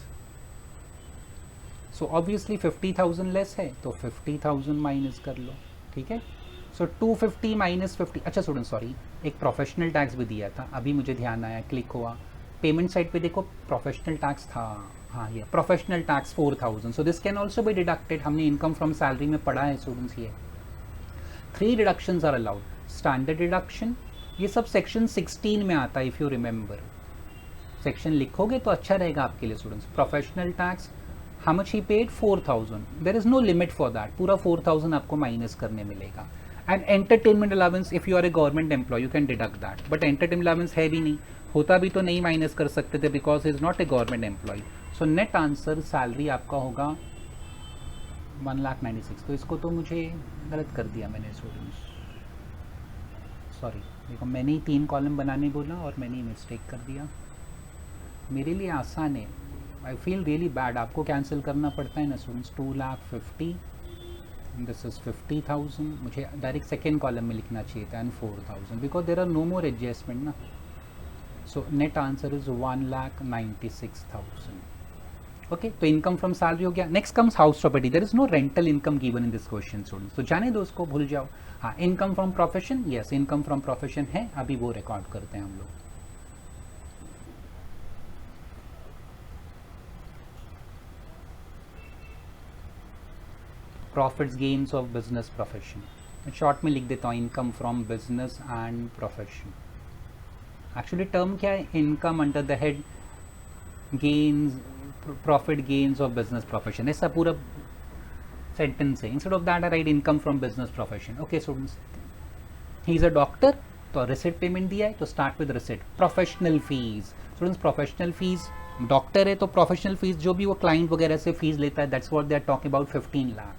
So obviously 50,000 less है, तो 50,000 माइनस कर लो. ठीक है, सो 250 माइनस 50. अच्छा स्टूडेंट, सॉरी, एक प्रोफेशनल टैक्स भी दिया था, अभी मुझे ध्यान आया, क्लिक हुआ. पेमेंट साइड पे देखो प्रोफेशनल टैक्स था, हाँ ये professional tax 4000, so this can also be deducted. हमने इनकम फ्रॉम सैलरी में पढ़ा है स्टूडेंट्स. ये 3 deductions are allowed. Standard deduction, ये सब सेक्शन 16 में आता है इफ़ यू रिमेंबर. सेक्शन लिखोगे तो अच्छा रहेगा आपके लिए students. Professional tax, how much he paid 4000, there is no limit for that. पूरा 4000 आपको माइनस करने मिलेगा. And entertainment allowance, if you are a government employ you can deduct that, but entertainment allowance है भी नहीं, होता भी तो नहीं माइनस कर सकते थे because is not a government employ. So net answer salary आपका होगा 1,96,000. तो इसको तो मुझे गलत कर दिया मैंने स्टूडेंट्स, सॉरी. देखो मैंने ही 3 कॉलम बनाने बोला और मैंने ही मिस्टेक कर दिया. मेरे लिए आसान है, आई फील रियली बैड. आपको कैंसिल करना पड़ता है ना स्टूडेंट्स. 2,50,000, this is 50,000. मुझे डायरेक्ट सेकेंड कॉलम में लिखना चाहिए था, and 4,000 because there are no more adjustment ना. So net answer is 1,96,000. Okay, तो इनकम फ्रॉम सैलरी हो गया. Next comes house property. There is no rental income given in this question students, तो जाने दो उसको, भूल जाओ. हाँ, income from profession, yes income from profession है, अभी वो रिकॉर्ड करते हैं हम लोग. Profits gains of business profession, short में लिख देता हूँ income from business and profession. Actually term क्या है, income under the head gains, profit gains of business profession, ऐसा पूरा सेंटेंस है. Instead of that I right income from business profession. Okay students, he is a doctor, तो receipt payment दिया है तो start with receipt. Professional fees students, professional fees, doctor है तो professional fees जो भी वो क्लाइंट वगैरह से फीस लेता है, that's what they are talking about, 15 lakh.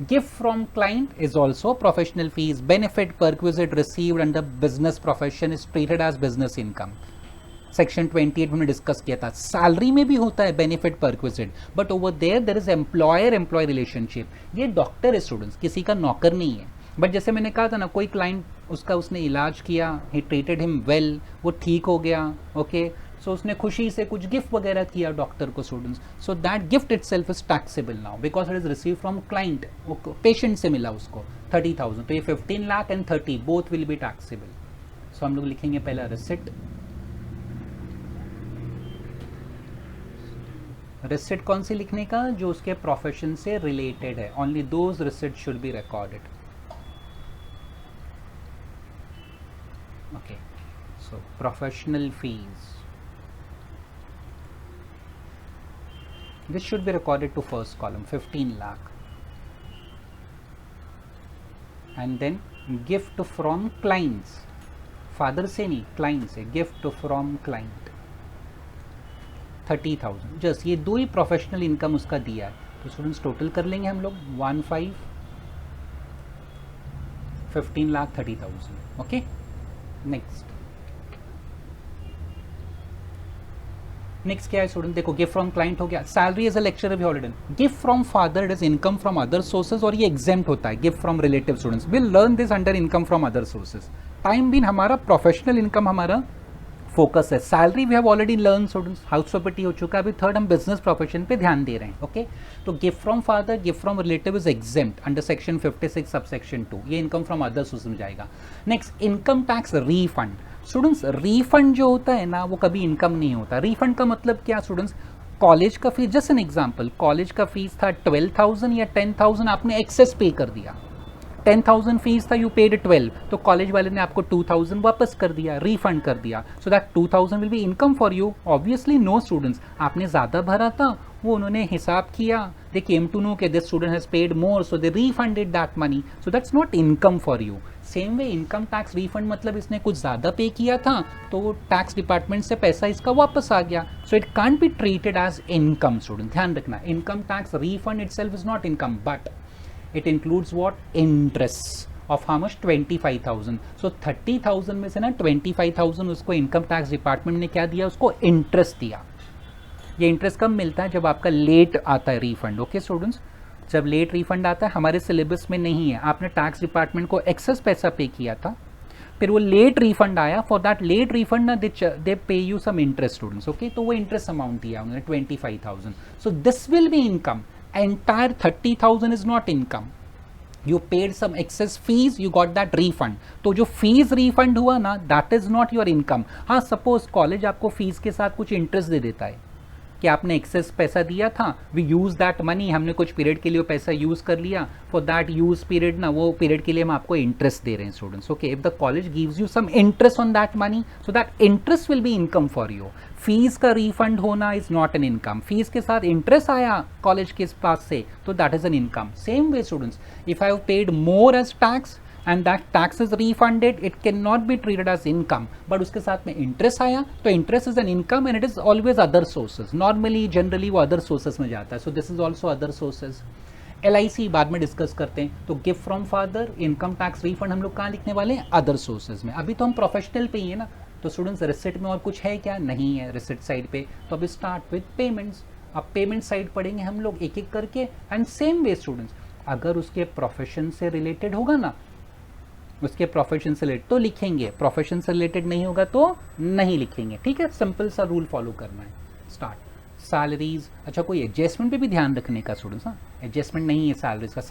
Gift from client is also professional fees. Benefit perquisite received under business profession is treated as business income. Section 28 में डिस्कस किया था. सैलरी में भी होता है benefit perquisite, but over there is employer employ relationship. ये doctor है students, किसी का नौकर नहीं है. बट जैसे मैंने कहा था ना, कोई क्लाइंट उसने इलाज किया, ही ट्रीटेड हिम वेल, वो ठीक हो गया. ओके, सो उसने खुशी से कुछ गिफ्ट वगैरह किया डॉक्टर को students. So that gift itself is taxable now because it is receive from client. Patient से मिला उसको 30,000, तो ये 15 lakh and 30 both will be taxable. So हम लोग लिखेंगे पहला रिसिट. रिसिट कौन सी लिखने का, जो उसके प्रोफेशन से रिलेटेड है. Only those receipt should be recorded. Okay, so professional fees, this should be recorded to first column, 15 lakh. And then gift from clients, father से नहीं client से, gift from client 30,000. जस्ट ये दो ही professional income उसका दिया है. तो students total कर लेंगे हम लोग 15 लाख 30,000. ओके, नेक्स्ट क्या है स्टूडेंट, देखो गिफ्ट फ्रॉम क्लाइंट हो गया. सैलरी एज अ लेक्चरर भी already. Gift from father it is income from other sources, और ये एग्जेम्प्ट होता है. Gift from relative students will learn this under income from other sources. Time been हमारा professional income हमारा focus है. Salary we have already learn students, house property हो चुका है. अभी थर्ड हम बिजनेस प्रोफेशन पे ध्यान दे रहे हैं. ओके, तो gift from father, gift from relative is exempt under section 56 sub section 2. ये इनकम फ्रॉम अदर सोर्स में जाएगा. Next, income tax refund. Students refund जो होता है ना, वो कभी इनकम नहीं होता. रीफंड का मतलब क्या स्टूडेंट्स, कॉलेज का fees, just an example, college का फीस था 12,000 या 10,000, आपने एक्सेस पे कर दिया. 10,000 फीस था, यू पेड 12, तो कॉलेज वाले ने आपको 2,000 वापस कर दिया, रीफंड कर दिया. So that 2,000 will be income for you. Obviously no students, आपने ज़्यादा भरा था, वो उन्होंने हिसाब किया, दे केम टू नो कि this student has paid more, so they refunded that money. So that's not income for you. Same way income tax refund मतलब इसने कुछ ज़्यादा पे किया था, तो टैक्स डिपार्टमेंट से पैसा इसका वापस आ गया. So it can't be treated as income. Student ध्यान रखना, income tax refund itself is not income, but it includes what, interest of how much, 25,000. so 30,000 में से ना 25,000 उसको इनकम टैक्स डिपार्टमेंट ने क्या दिया, उसको इंटरेस्ट दिया. ये इंटरेस्ट कब मिलता है, जब आपका लेट आता है रीफंड. ओके स्टूडेंट्स, जब लेट रिफंड आता है, हमारे सिलेबस में नहीं है, आपने टैक्स डिपार्टमेंट को एक्सेस पैसा पे किया था, फिर वो लेट रिफंड आया, फॉर दैट लेट रिफंड ना they pay you some interest students. Okay, तो वो इंटरेस्ट अमाउंट दिया उन्होंने 25,000. So this will be income. Entire 30,000 is not income. You paid some excess fees, you got that refund. तो जो fees refund हुआ ना, that is not your income. हाँ, suppose college आपको फीस के साथ कुछ इंटरेस्ट दे देता है कि आपने एक्सेस पैसा दिया था, वी यूज दैट मनी, हमने कुछ पीरियड के लिए वो पैसा यूज कर लिया, फॉर दैट यूज पीरियड ना, वो पीरियड के लिए हम आपको इंटरेस्ट दे रहे हैं students. Okay, if the college gives you some interest on that money, so that interest will be income for you. Fees का रिफंड होना is not an income. Fees के साथ इंटरेस्ट आया कॉलेज के पास से, तो that is an income. Same way students, if I have paid more as tax and that tax is refunded, it cannot be treated as income, but उसके साथ में interest आया तो interest is an income and it is always other sources, normally generally वो other sources में जाता है, so this is also other sources। LIC बाद में डिस्कस करते हैं। तो gift from father, income tax refund हम लोग कहाँ लिखने वाले हैं, अदर सोर्सेज में। अभी तो हम प्रोफेशनल पे ही है ना, तो स्टूडेंट्स रिसिट में और कुछ है क्या, नहीं है रिसिट साइड पे। तो अभी स्टार्ट विद पेमेंट्स। अब पेमेंट साइड पढ़ेंगे हम लोग एक एक करके, एंड सेम वे स्टूडेंट्स, अगर उसके प्रोफेशन से रिलेटेड होगा ना, उसके प्रोफेशन से रिलेटेड तो लिखेंगे, प्रोफेशन से रिलेटेड नहीं होगा तो नहीं लिखेंगे, ठीक है। सिंपल सा रूल फॉलो करना है। Start salaries. अच्छा, कोई एडजस्टमेंट पे भी ध्यान रखने का स्टूडेंट्स। हाँ, एडजस्टमेंट नहीं है सैलरीज का।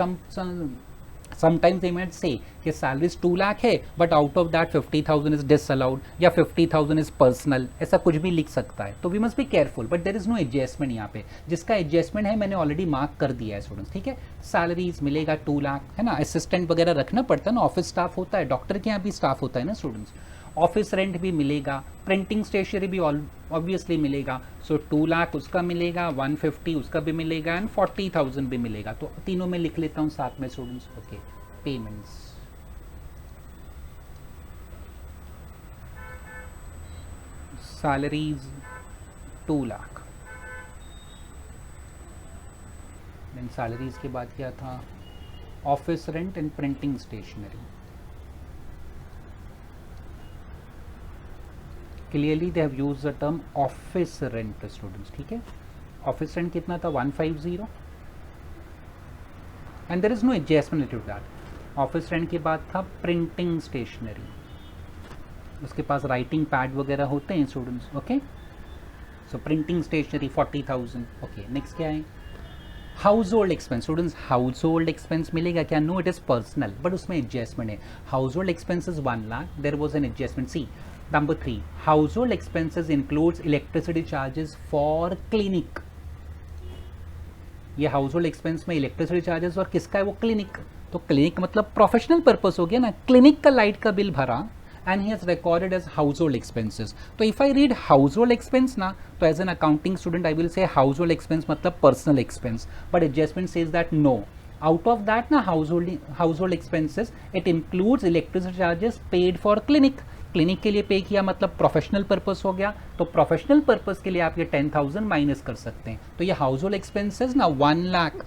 समटाइम्स दे माइट से कि सैलरीज 2 लाख है but out of that 50,000 is disallowed या 50,000 इज पर्सनल, ऐसा कुछ भी लिख सकता है। तो we must be careful, but there is no adjustment यहाँ पे। जिसका एडजस्टमेंट है मैंने ऑलरेडी मार्क कर दिया है स्टूडेंट्स, ठीक है। सैलरीज मिलेगा 2 लाख, है ना। असिस्टेंट वगैरह रखना पड़ता है ना, ऑफिस स्टाफ होता है, डॉक्टर के यहाँ भी स्टाफ होता है ना स्टूडेंट्स। ऑफिस रेंट भी मिलेगा, प्रिंटिंग स्टेशनरी भी ऑब्वियसली मिलेगा। सो 2 लाख उसका मिलेगा, 150 उसका भी मिलेगा एंड 40,000 भी मिलेगा। तो तीनों में लिख लेता हूँ साथ में students. Okay, payments. Salaries 2 lakh, then salaries के बाद क्या था, office rent and printing stationery. Clearly they have used the term office rent students, ठीक है। ऑफिस रेंट कितना था, 150, and there is no adjustment to that. Office rent के बाद था प्रिंटिंग स्टेशनरी, उसके पास राइटिंग पैड वगैरह होते हैं students. Okay, so printing stationery 40,000। Okay, next क्या है, household expense. Students household expense मिलेगा क्या, no it is personal, but उसमें एडजस्टमेंट है। Household expenses 1 lakh, there was an adjustment. See number 3, household expenses includes electricity charges for clinic। ये household expense में electricity charges और किसका है वो, क्लिनिक। तो क्लिनिक मतलब प्रोफेशनल पर्पस हो गया ना, क्लिनिक का लाइट का बिल भरा and he has recorded as household expenses. तो if I read household expense ना, तो as an accounting student I will say household expense मतलब personal expense, but adjustment says that no, out of that ना household expenses it includes electricity charges paid for clinic. Clinic के लिए पे किया मतलब professional purpose हो गया, तो प्रोफेशनल पर्पस के लिए आप ये 10,000 माइनस कर सकते हैं। तो ये हाउस होल्ड एक्सपेंसेस ना 1 लाख,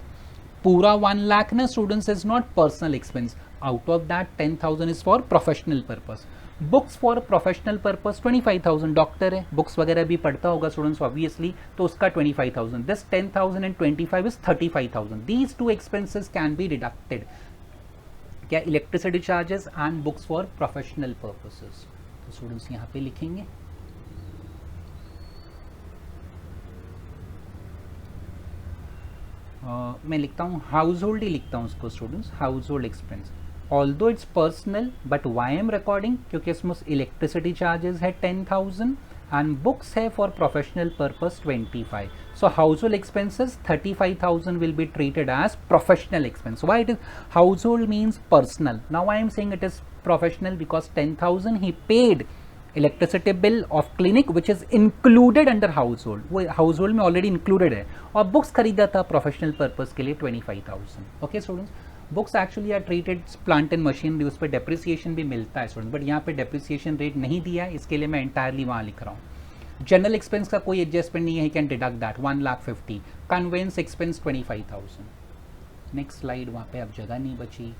पूरा 1 लाख ना students is not personal expense, out of that 10,000 is for professional purpose. Books for professional purpose 25,000, doctor है, बुक्स वगैरह भी पढ़ता होगा स्टूडेंट्स ऑब्वियसली, तो उसका 25,000। This 10,000 and 25 is 35,000। These 2 expenses can be deducted, क्या, electricity charges and books for professional purposes. तो students यहाँ पे लिखेंगे मैं लिखता हूँ हाउस होल्ड ही लिखता हूँ उसको students, household expense. Although it's personal but why am recording, क्योंकि इसमें इलेक्ट्रिसिटी चार्जेस है 10,000 एंड बुक्स है for professional purpose 25। So household expenses 35,000 will be treated as professional expense. Why it is household means personal. Now I am saying it is professional because 10,000 he paid electricity bill of clinic which is included under household. वो household में already included है, और books खरीदा था professional purpose के लिए 25,000. Okay students, books actually are treated plant and machinery, उस पर depreciation भी मिलता है students, but यहाँ पे depreciation rate नहीं दिया है, इसके लिए मैं entirely वहाँ लिख रहा हूँ। जनरल एक्सपेंस का कोई एडजस्टमेंट नहीं है, he can deduct that 1,50,000। Conveyance expense 25,000। Next slide, वहाँ पे अब जगह नहीं बची।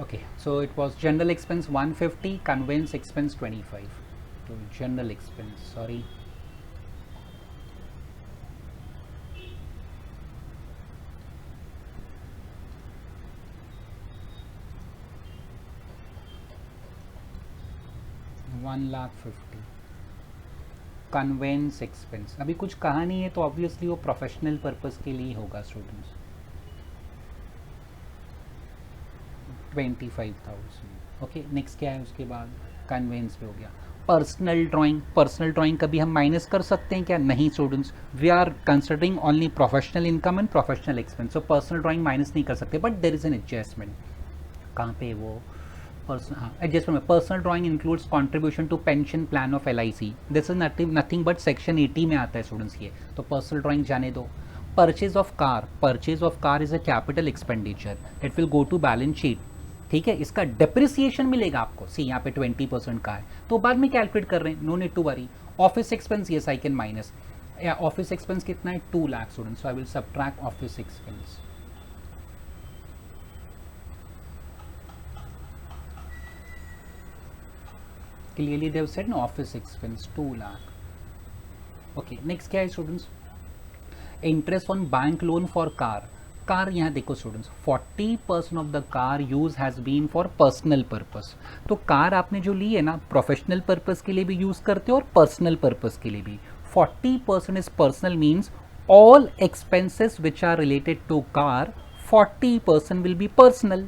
Okay, so it was general expense 150, conveyance expense 25. So general expense, sorry. $1,50,000 conveyance expense, अभी कुछ कहा नहीं है तो ऑब्वियसली वो प्रोफेशनल पर्पस के लिए होगा स्टूडेंट्स. 25,000. ओके, नेक्स्ट क्या है उसके बाद, कन्वेंस पे हो गया. पर्सनल ड्राइंग कभी हम माइनस कर सकते हैं क्या? नहीं students, we are considering only professional income and professional expense, so personal drawing minus नहीं कर सकते, but there is an adjustment. कहाँ पे वो एडजस्टमेंट में personal drawing includes contribution to pension plan of LIC. This is nothing but section 80 में आता है स्टूडेंट्स ये, तो पर्सनल ड्राइंग जाने दो. Purchase of car is a capital expenditure, it will go to balance sheet. ठीक है, इसका डेप्रिसिएशन मिलेगा आपको. सी यहाँ पे 20% का है तो बाद में कैलकुलेट कर रहे हैं, no need to worry. Office expense, yes I can minus. Office expense कितना है? 2 lakh students, so I will subtract office expense. Clearly they have said no, office expense 2 lakh. Okay, next क्या है students? Interest on bank loan for car यहाँ देखो students, 40% of the car use has been for personal purpose. तो car आपने जो ली है ना, professional purpose के लिए भी यूज करते हो और पर्सनल पर्पस के लिए भी. 40% is personal means all expenses which are related to car, 40% will be personal.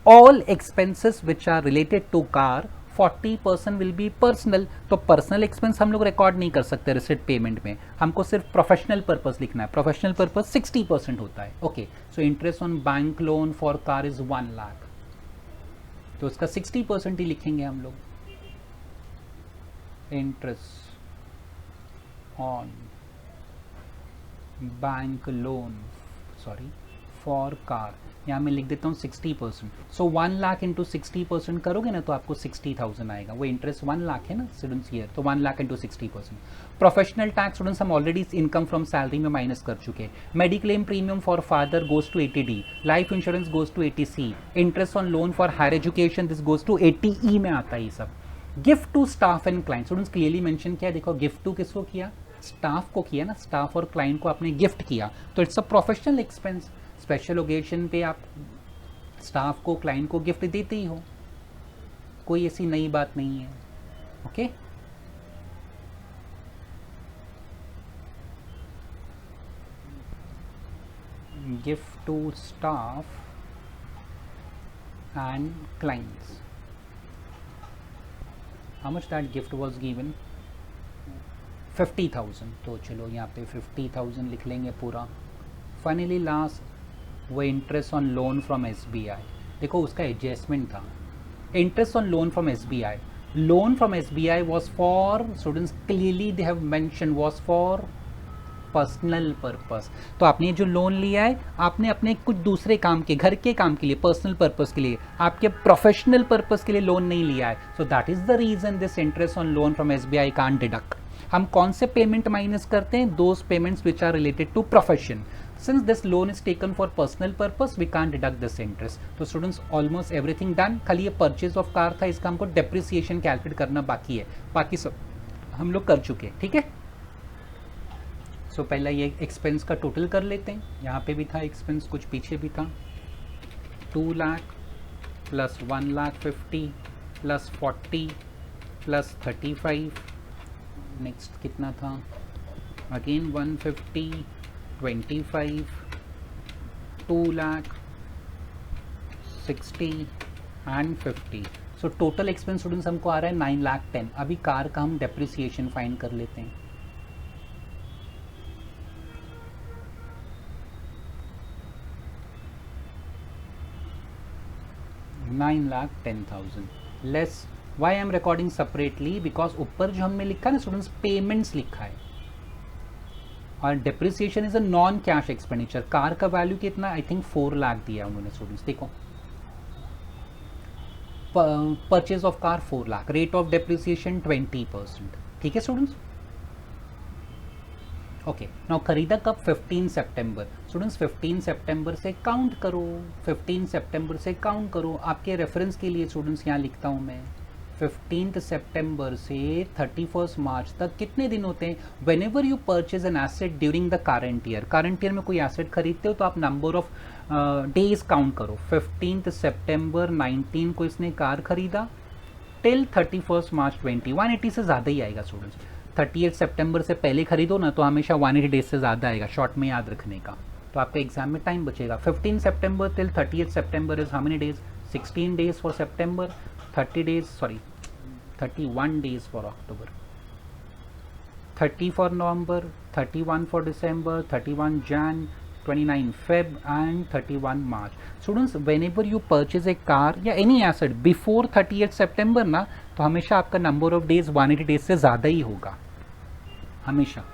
All expenses which are related to car, 40% will be personal. तो पर्सनल एक्सपेंस हम लोग रिकॉर्ड नहीं कर सकते रिसिट पेमेंट में, हमको सिर्फ प्रोफेशनल पर्पस लिखना है. प्रोफेशनल पर्पस 60% होता है. Okay, so interest on bank loan for car is 1 lakh, तो उसका 60% ही लिखेंगे हम लोग. Interest on bank loan for car, यहाँ मैं लिख देता हूँ 60%. सो 1 लाख इंटू 60% करोगे ना तो आपको 60,000 आएगा. वो इंटरेस्ट 1 लाख है ना स्टूडेंट्स ईयर, तो 1 lakh into 60%. Professional tax students हम ऑलरेडी इनकम फ्रॉम सैलरी में माइनस कर चुके हैं. Mediclaim premium for father goes to 80D, life insurance goes to 80C, interest on loan for higher education this goes to 80E में आता है ये सब. Gift to staff and client, students clearly mention किया, देखो गिफ्ट टू किसको किया? Staff को किया ना, स्टाफ और क्लाइंट को आपने गिफ्ट किया, तो it's a professional expense. Special occasion पे आप स्टाफ को, क्लाइंट को गिफ्ट देते ही हो, कोई ऐसी नई बात नहीं है. Okay, gift to staff and clients. How much that gift was given? 50,000. तो चलो यहाँ पे 50,000 लिख लेंगे पूरा. फाइनली लास्ट वो interest on loan from SBI. देखो उसका एडजस्टमेंट था. Interest on loan from SBI, loan from SBI was for students, clearly they have mention was for personal purpose. तो आपने जो लोन लिया है आपने अपने कुछ दूसरे काम के, घर के काम के लिए, पर्सनल पर्पस के लिए, आपके प्रोफेशनल पर्पस के लिए लोन नहीं लिया है. So that is the reason this interest on loan from SBI can't deduct. हम कौन से पेमेंट माइनस करते हैं? Those payments which are related to profession. Since this loan is taken for personal purpose, we can't deduct this interest. तो students almost everything done. खाली ये purchase of car था, इसका हमको depreciation calculate करना बाकी है, बाकी सब हम लोग कर चुके हैं. ठीक है, सो पहला ये एक्सपेंस का टोटल कर लेते हैं. यहाँ पे भी था एक्सपेंस, कुछ पीछे भी था. 2 lakh plus 1,50,000 plus 40 plus 35, next कितना था? Again 150, 25, 2 lakh, 60 and 50. So total expense students हमको आ रहा है 9,10,000. अभी कार का हम डेप्रिसिएशन फाइंड कर लेते हैं. $9,10,000 less. Why I am recording separately? Because ऊपर जो हमने लिखा है ना स्टूडेंट्स, पेमेंट्स लिखा है और depreciation is a non cash expenditure. Car का वैल्यू कितना? आई थिंक 4 लाख दिया उन्होंने स्टूडेंट्स. देखो purchase of car 4 lakh, rate of depreciation 20%. ठीक है स्टूडेंट्स, ओके नाउ खरीदा कब 15 सितंबर स्टूडेंट्स 15 सितंबर से काउंट करो 15 सितंबर से काउंट करो आपके रेफरेंस के लिए स्टूडेंट्स यहाँ लिखता हूँ मैं 15 सितंबर से 31 मार्च तक कितने दिन होते हैं when ever you purchase an asset during the current year में कोई एसेट खरीदते हो तो आप नंबर ऑफ डेज काउंट करो 15 सितंबर 19 को इसने कार खरीदा टिल 31 मार्च 20 180 से ज़्यादा ही आएगा स्टूडेंट्स 38 सितंबर से पहले खरीदो ना तो हमेशा 180 डेज से ज़्यादा आएगा शॉर्ट में याद रखने का तो आपका एग्जाम में टाइम बचेगा 15 September till 38 September is how many days 16 days for September 31 days for October 30 for November 31 for December 31 Jan 29 Feb and 31 March. Students, whenever you purchase a car या any asset before 30th September ना तो हमेशा आपका number of days 180 days से ज़्यादा ही होगा हमेशा।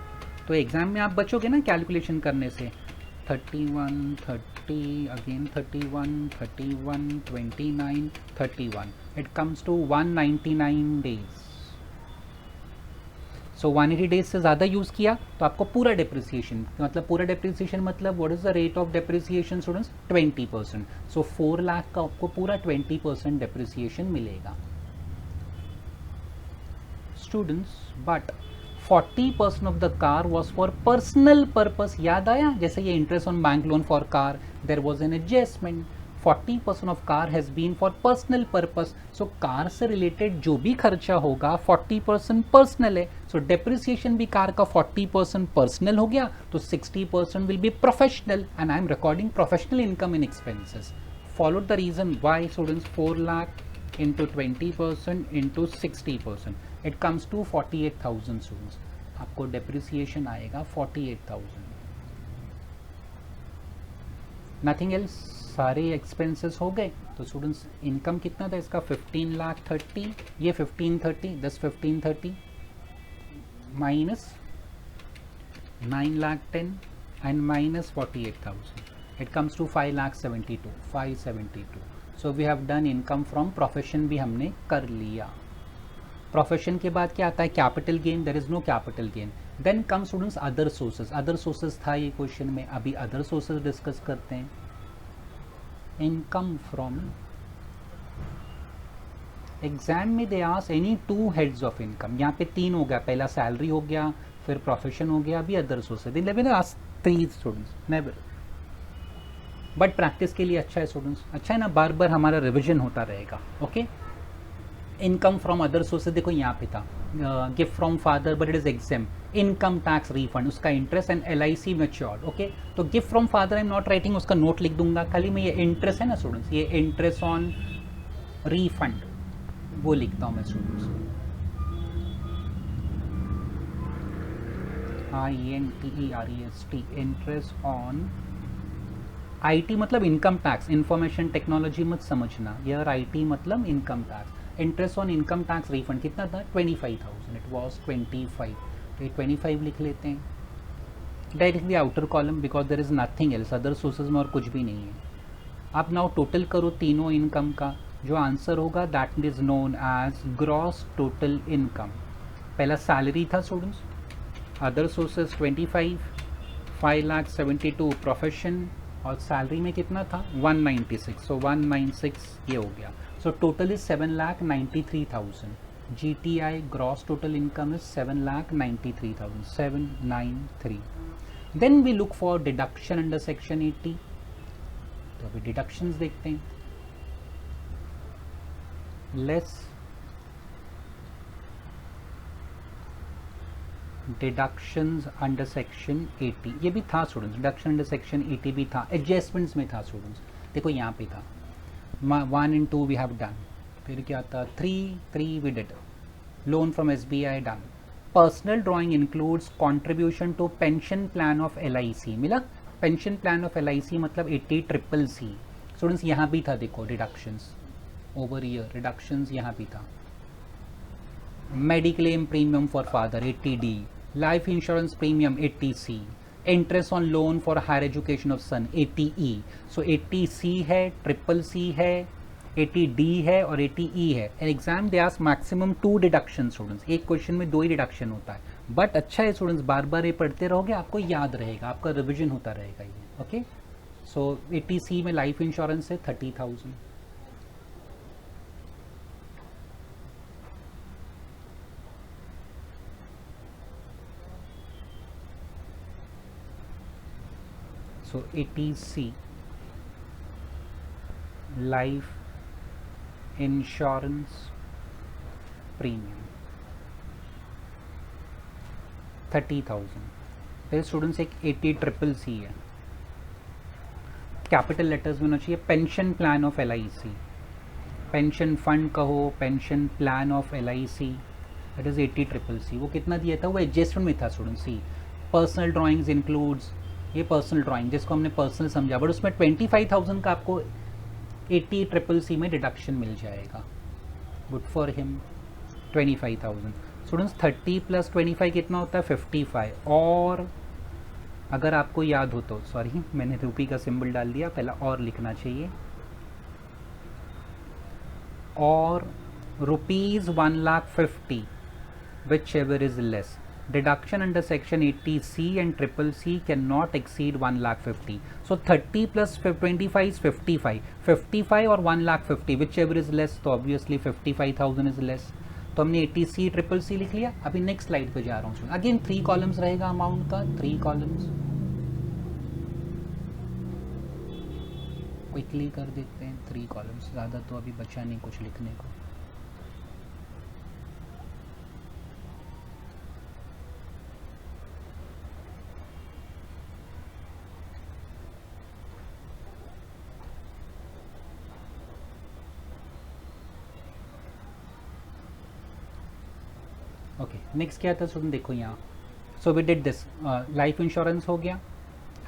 तो एग्जाम में आप बचोगे ना कैलकुलेशन करने से 31 30 अगेन 31 31 29 31 it comes to 199 days. So 180 days से ज़्यादा यूज़ किया तो आपको पूरा डेप्रिसिएशन मतलब what is the rate of depreciation students 20%। So 4 lakh का आपको पूरा 20% डेप्रिसिएशन मिलेगा students. But 40% of the car was for personal purpose. याद आया जैसे ये interest on bank loan for car there was an adjustment 40% of car has been for personal purpose. So car से related जो भी खर्चा होगा 40% पर्सनल है। सो डेप्रिसिएशन भी कार का 40% पर्सनल हो गया तो 60% will be professional and I am recording professional income in expenses. Follow the reason why students 4 lakh into 20% into 60% it comes to 48,000 students. आपको डेप्रिसिएशन आएगा 48,000 नथिंग एल्स। सारे एक्सपेंसेस हो गए तो स्टूडेंट्स इनकम कितना था इसका 15 लाख 30 ये 1530 10 1530 minus 9 lakh 10 and minus 48,000 it comes to 5 lakh 572। So we have done income from profession भी हमने कर लिया। प्रोफेशन के बाद क्या आता है capital gain there is no capital gain. Then come students other sources था ये क्वेश्चन में। अभी अदर सोर्सेज डिस्कस करते हैं। इनकम फ्रॉम एग्जाम में they ask any 2 heads of income. यहाँ पे 3 हो गया, पहला सैलरी हो गया फिर प्रोफेशन हो गया अभी other sources. Never ask 3 students never. But practice के लिए अच्छा है स्टूडेंट्स, अच्छा है ना, बार बार हमारा रिविजन होता रहेगा। Okay income from other sources देखो यहाँ पे था gift from father but it is exempt income tax refund उसका इंटरेस्ट एंड LIC मैच्योर्ड। ओके तो gift from father I am not writing उसका नोट लिख दूंगा खाली मैं। ये इंटरेस्ट है ना स्टूडेंट्स ये इंटरेस्ट ऑन रिफंड वो लिखता हूँ मैं students INTEREST interest on IT मतलब इनकम टैक्स इंफॉर्मेशन टेक्नोलॉजी मत समझना यार IT मतलब income tax. Interest on income tax refund कितना था 25,000 इट वॉज 25 तो 25 लिख लेते हैं directly outer column because there is nothing else other sources में और कुछ भी नहीं है। आप नाउ टोटल करो तीनों इनकम का जो आंसर होगा that is known as gross total income. पहला सैलरी था स्टूडेंट्स अदर सोर्सेज 25 5,72 प्रोफेशन और सैलरी में कितना था 196 सो 196 ये हो गया। So total is 7,93,000 GTI gross total income is 7,93,000 793। Then we look for deduction under section 80। तो अभी डिडक्शंस देखते हैं। लेस डिडक्शंस अंडर सेक्शन 80 ये भी था स्टूडेंट्स। डिडक्शन अंडर सेक्शन 80 भी था एडजस्टमेंट्स में था स्टूडेंट्स। देखो यहाँ पे था 1 and 2 वी हैव डन। फिर क्या था 3 we did loan from SBI done. Personal drawing includes contribution to pension plan of LIC मिला। पेंशन प्लान ऑफ LIC मतलब 80CCC स्टूडेंट्स यहाँ भी था। देखो डिडक्शंस ओवर ईयर रिडक्शंस यहाँ भी था। Mediclaim premium for father 80D life insurance premium 80C interest on loan for higher education of son 80E। So 80C है CCC है 80D है और 80E है। Exam they ask maximum 2 deduction students. एक क्वेश्चन में 2 ही डिडक्शन होता है बट अच्छा है स्टूडेंट्स, बार बार ये पढ़ते रहोगे, आपको याद रहेगा, आपका रिविजन होता रहेगा ये। ओके, सो 80C में लाइफ इंश्योरेंस है 30,000। सो 80C लाइफ इंश्योरेंस प्रीमियम 30,000। फिर स्टूडेंट्स एक 80CCC है, कैपिटल लेटर्स में होना चाहिए, pension plan of LIC, pension fund कहो, pension plan of LIC, it is 80CCC। वो कितना दिया था, वो एडजस्टमेंट में था student. See personal drawings includes, ये पर्सनल ड्राइंग जिसको हमने पर्सनल समझा, बट उसमें 25,000 का आपको 80CCC में डिडक्शन मिल जाएगा। Good for him. 25,000 स्टूडेंट्स, 30 + 25 कितना होता है 55। और अगर आपको याद हो तो, सॉरी मैंने रूपी का सिंबल डाल दिया, पहला और लिखना चाहिए, और ₹1,50,000 whichever is less. Deduction under section 80C and CCC cannot exceed 1,50,000. So 30 + 25 is 55. 55 और 1,50,000 whichever is less, तो obviously 55,000 is less. तो हमने 80C CCC लिख लिया। अभी नेक्स्ट स्लाइड पे जा रहा हूँ। अगेन 3 कॉलम्स रहेगा अमाउंट का, 3 कॉलम्स। क्विकली कर देते हैं 3 कॉलम्स, ज़्यादा तो अभी बचा नहीं कुछ लिखने को। ओके, नेक्स्ट क्या था स्टूडेंट, देखो यहाँ। So we did this, life insurance हो गया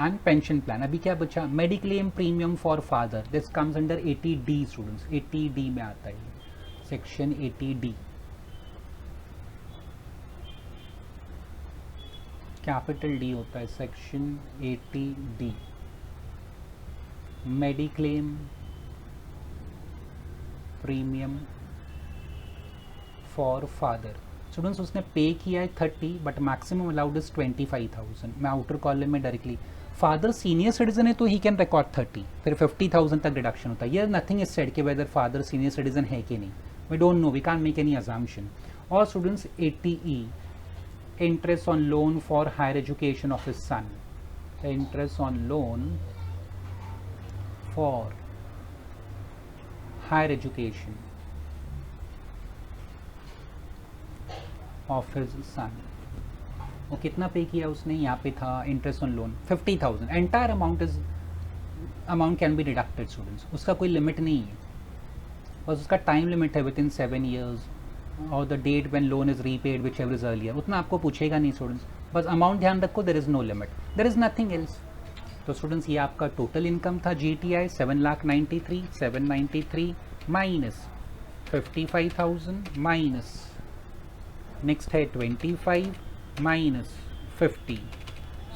एंड पेंशन प्लान। अभी क्या बचा, mediclaim premium for father, this comes under 80D students, 80D में आता है, सेक्शन 80D। कैपिटल D होता है, section 80D, mediclaim premium for father. Students उसने पे किया है 30, बट मैक्सिमम अलाउड इज 25,000। मैं आउटर कॉलम में डायरेक्टली, फादर सीनियर सिटीजन है तो ही कैन रिकॉर्ड 30, फिर 50,000 तक डिडक्शन होता है। ये नथिंग इज सेड कि वेदर फादर सीनियर सिटीजन है कि नहीं, we don't know, we can't make any assumption. और students 80E, interest on loan for higher education of his son, interest on loan for higher education of his son. वो कितना pay किया उसने, यहाँ पे था interest on loan 50,000। Entire amount can be deducted students, उसका कोई लिमिट नहीं है, बस उसका टाइम लिमिट है विद इन 7 years और the date when loan is repaid whichever is earlier. उतना आपको पूछेगा नहीं स्टूडेंट्स, बस अमाउंट ध्यान रखो, there is no limit, there is nothing else. तो स्टूडेंट्स ये आपका टोटल इनकम था GTI 7,93,793 माइनस 55,000 माइनस, नेक्स्ट है 25 minus 50।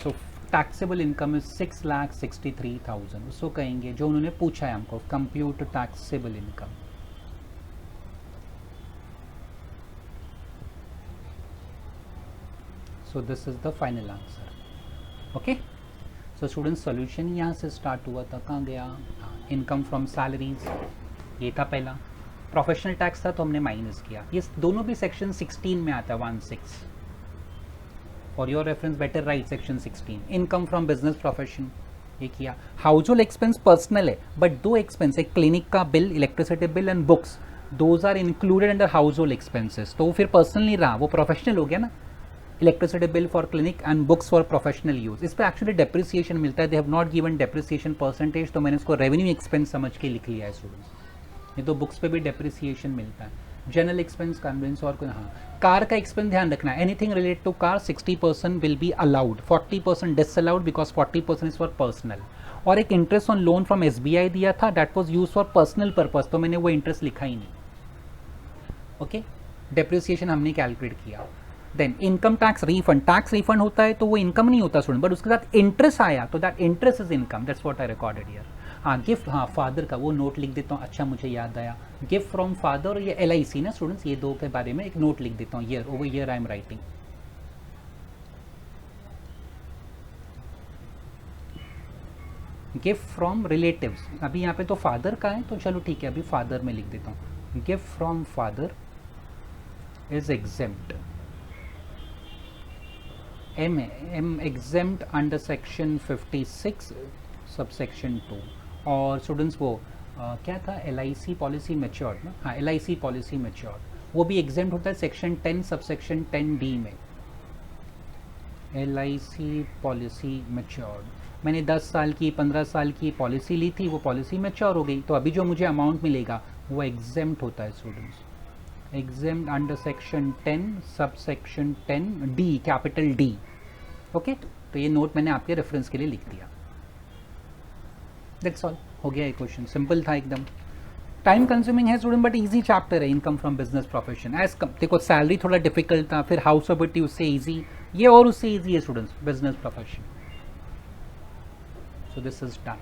So taxable income is 6,63,000। उसको कहेंगे जो उन्होंने पूछा है हमको, compute taxable income. So this is the final answer. Okay, so students solution यहाँ से स्टार्ट हुआ था, कहाँ गया, इनकम फ्रॉम सैलरीज ये था पहला, प्रोफेशनल टैक्स था तो हमने माइनस किया। ये दोनों भी सेक्शन 16 में आता है, 16 for your reference, better write section 16। Income from business profession ये किया। हाउस होल्ड एक्सपेंस पर्सनल है, बट 2 एक्सपेंस है, क्लिनिक का bill, electricity bill and books, those are included under household expenses, तो वो फिर पर्सनल नहीं रहा, वो प्रोफेशनल हो गया ना। Electricity bill for clinic and books for professional use, इस पर एक्चुअली डेप्रिसिएशन मिलता है, they have not given depreciation percentage, तो मैंने इसको रेवेन्यू एक्सपेंस समझ के लिख लिया है स्टूडेंट्स। ये तो बुक्स पे भी डेप्रिसिएशन मिलता है। जनरल एक्सपेंस, कन्वेंस और हाँ, कार का एक्सपेंस ध्यान रखना है, anything related to car 60% will be allowed, 40% disallowed because 40% is for personal. और एक interest on loan from SBI दिया था, that was use for personal purpose, तो मैंने वो इंटरेस्ट लिखा ही नहीं। ओके, डेप्रिसिएशन हमने कैलकुलेट किया। Then income tax refund, tax refund होता है तो वो इनकम नहीं होता स्टूडेंट, बट उसके साथ इंटरेस्ट आया तो that interest is income, that's what I recorded here. हाँ गिफ्ट, हाँ फादर का वो नोट लिख देता हूँ, अच्छा मुझे याद आया, गिफ्ट फ्रॉम फादर और ये LIC ना स्टूडेंट्स, ये दो के बारे में एक नोट लिख देता हूँ, year over year I am writing. Gift from relatives, अभी यहाँ पे तो फादर का है तो चलो ठीक है, अभी फादर में लिख देता हूँ, gift from father is exempt, am exempt under section 56 subsection 2। और स्टूडेंट्स वो क्या था, LIC पॉलिसी मैच्योर्ड ना, हाँ LIC पॉलिसी मैच्योर्ड, वो भी एग्जेम्प्ट होता है सेक्शन 10 सबसेक्शन 10D में। LIC पॉलिसी मैच्योर्ड, मैंने 10 साल की 15 साल की पॉलिसी ली थी, वो पॉलिसी मैच्योर हो गई, तो अभी जो मुझे अमाउंट मिलेगा वो एग्जेम्प्ट होता है students, exempt under section 10 subsection 10D, capital D। Okay, तो ये नोट मैंने आपके रेफरेंस के लिए लिख दिया। दैट्स ऑल, हो गया ये क्वेश्चन, सिंपल था एकदम। टाइम कंज्यूमिंग है स्टूडेंट बट इजी चैप्टर है, income from business profession. As देखो सैलरी थोड़ा डिफिकल्ट था, फिर हाउस ऑपर्टी उससे इजी, ये और उससे इजी है students, business profession. So this is done.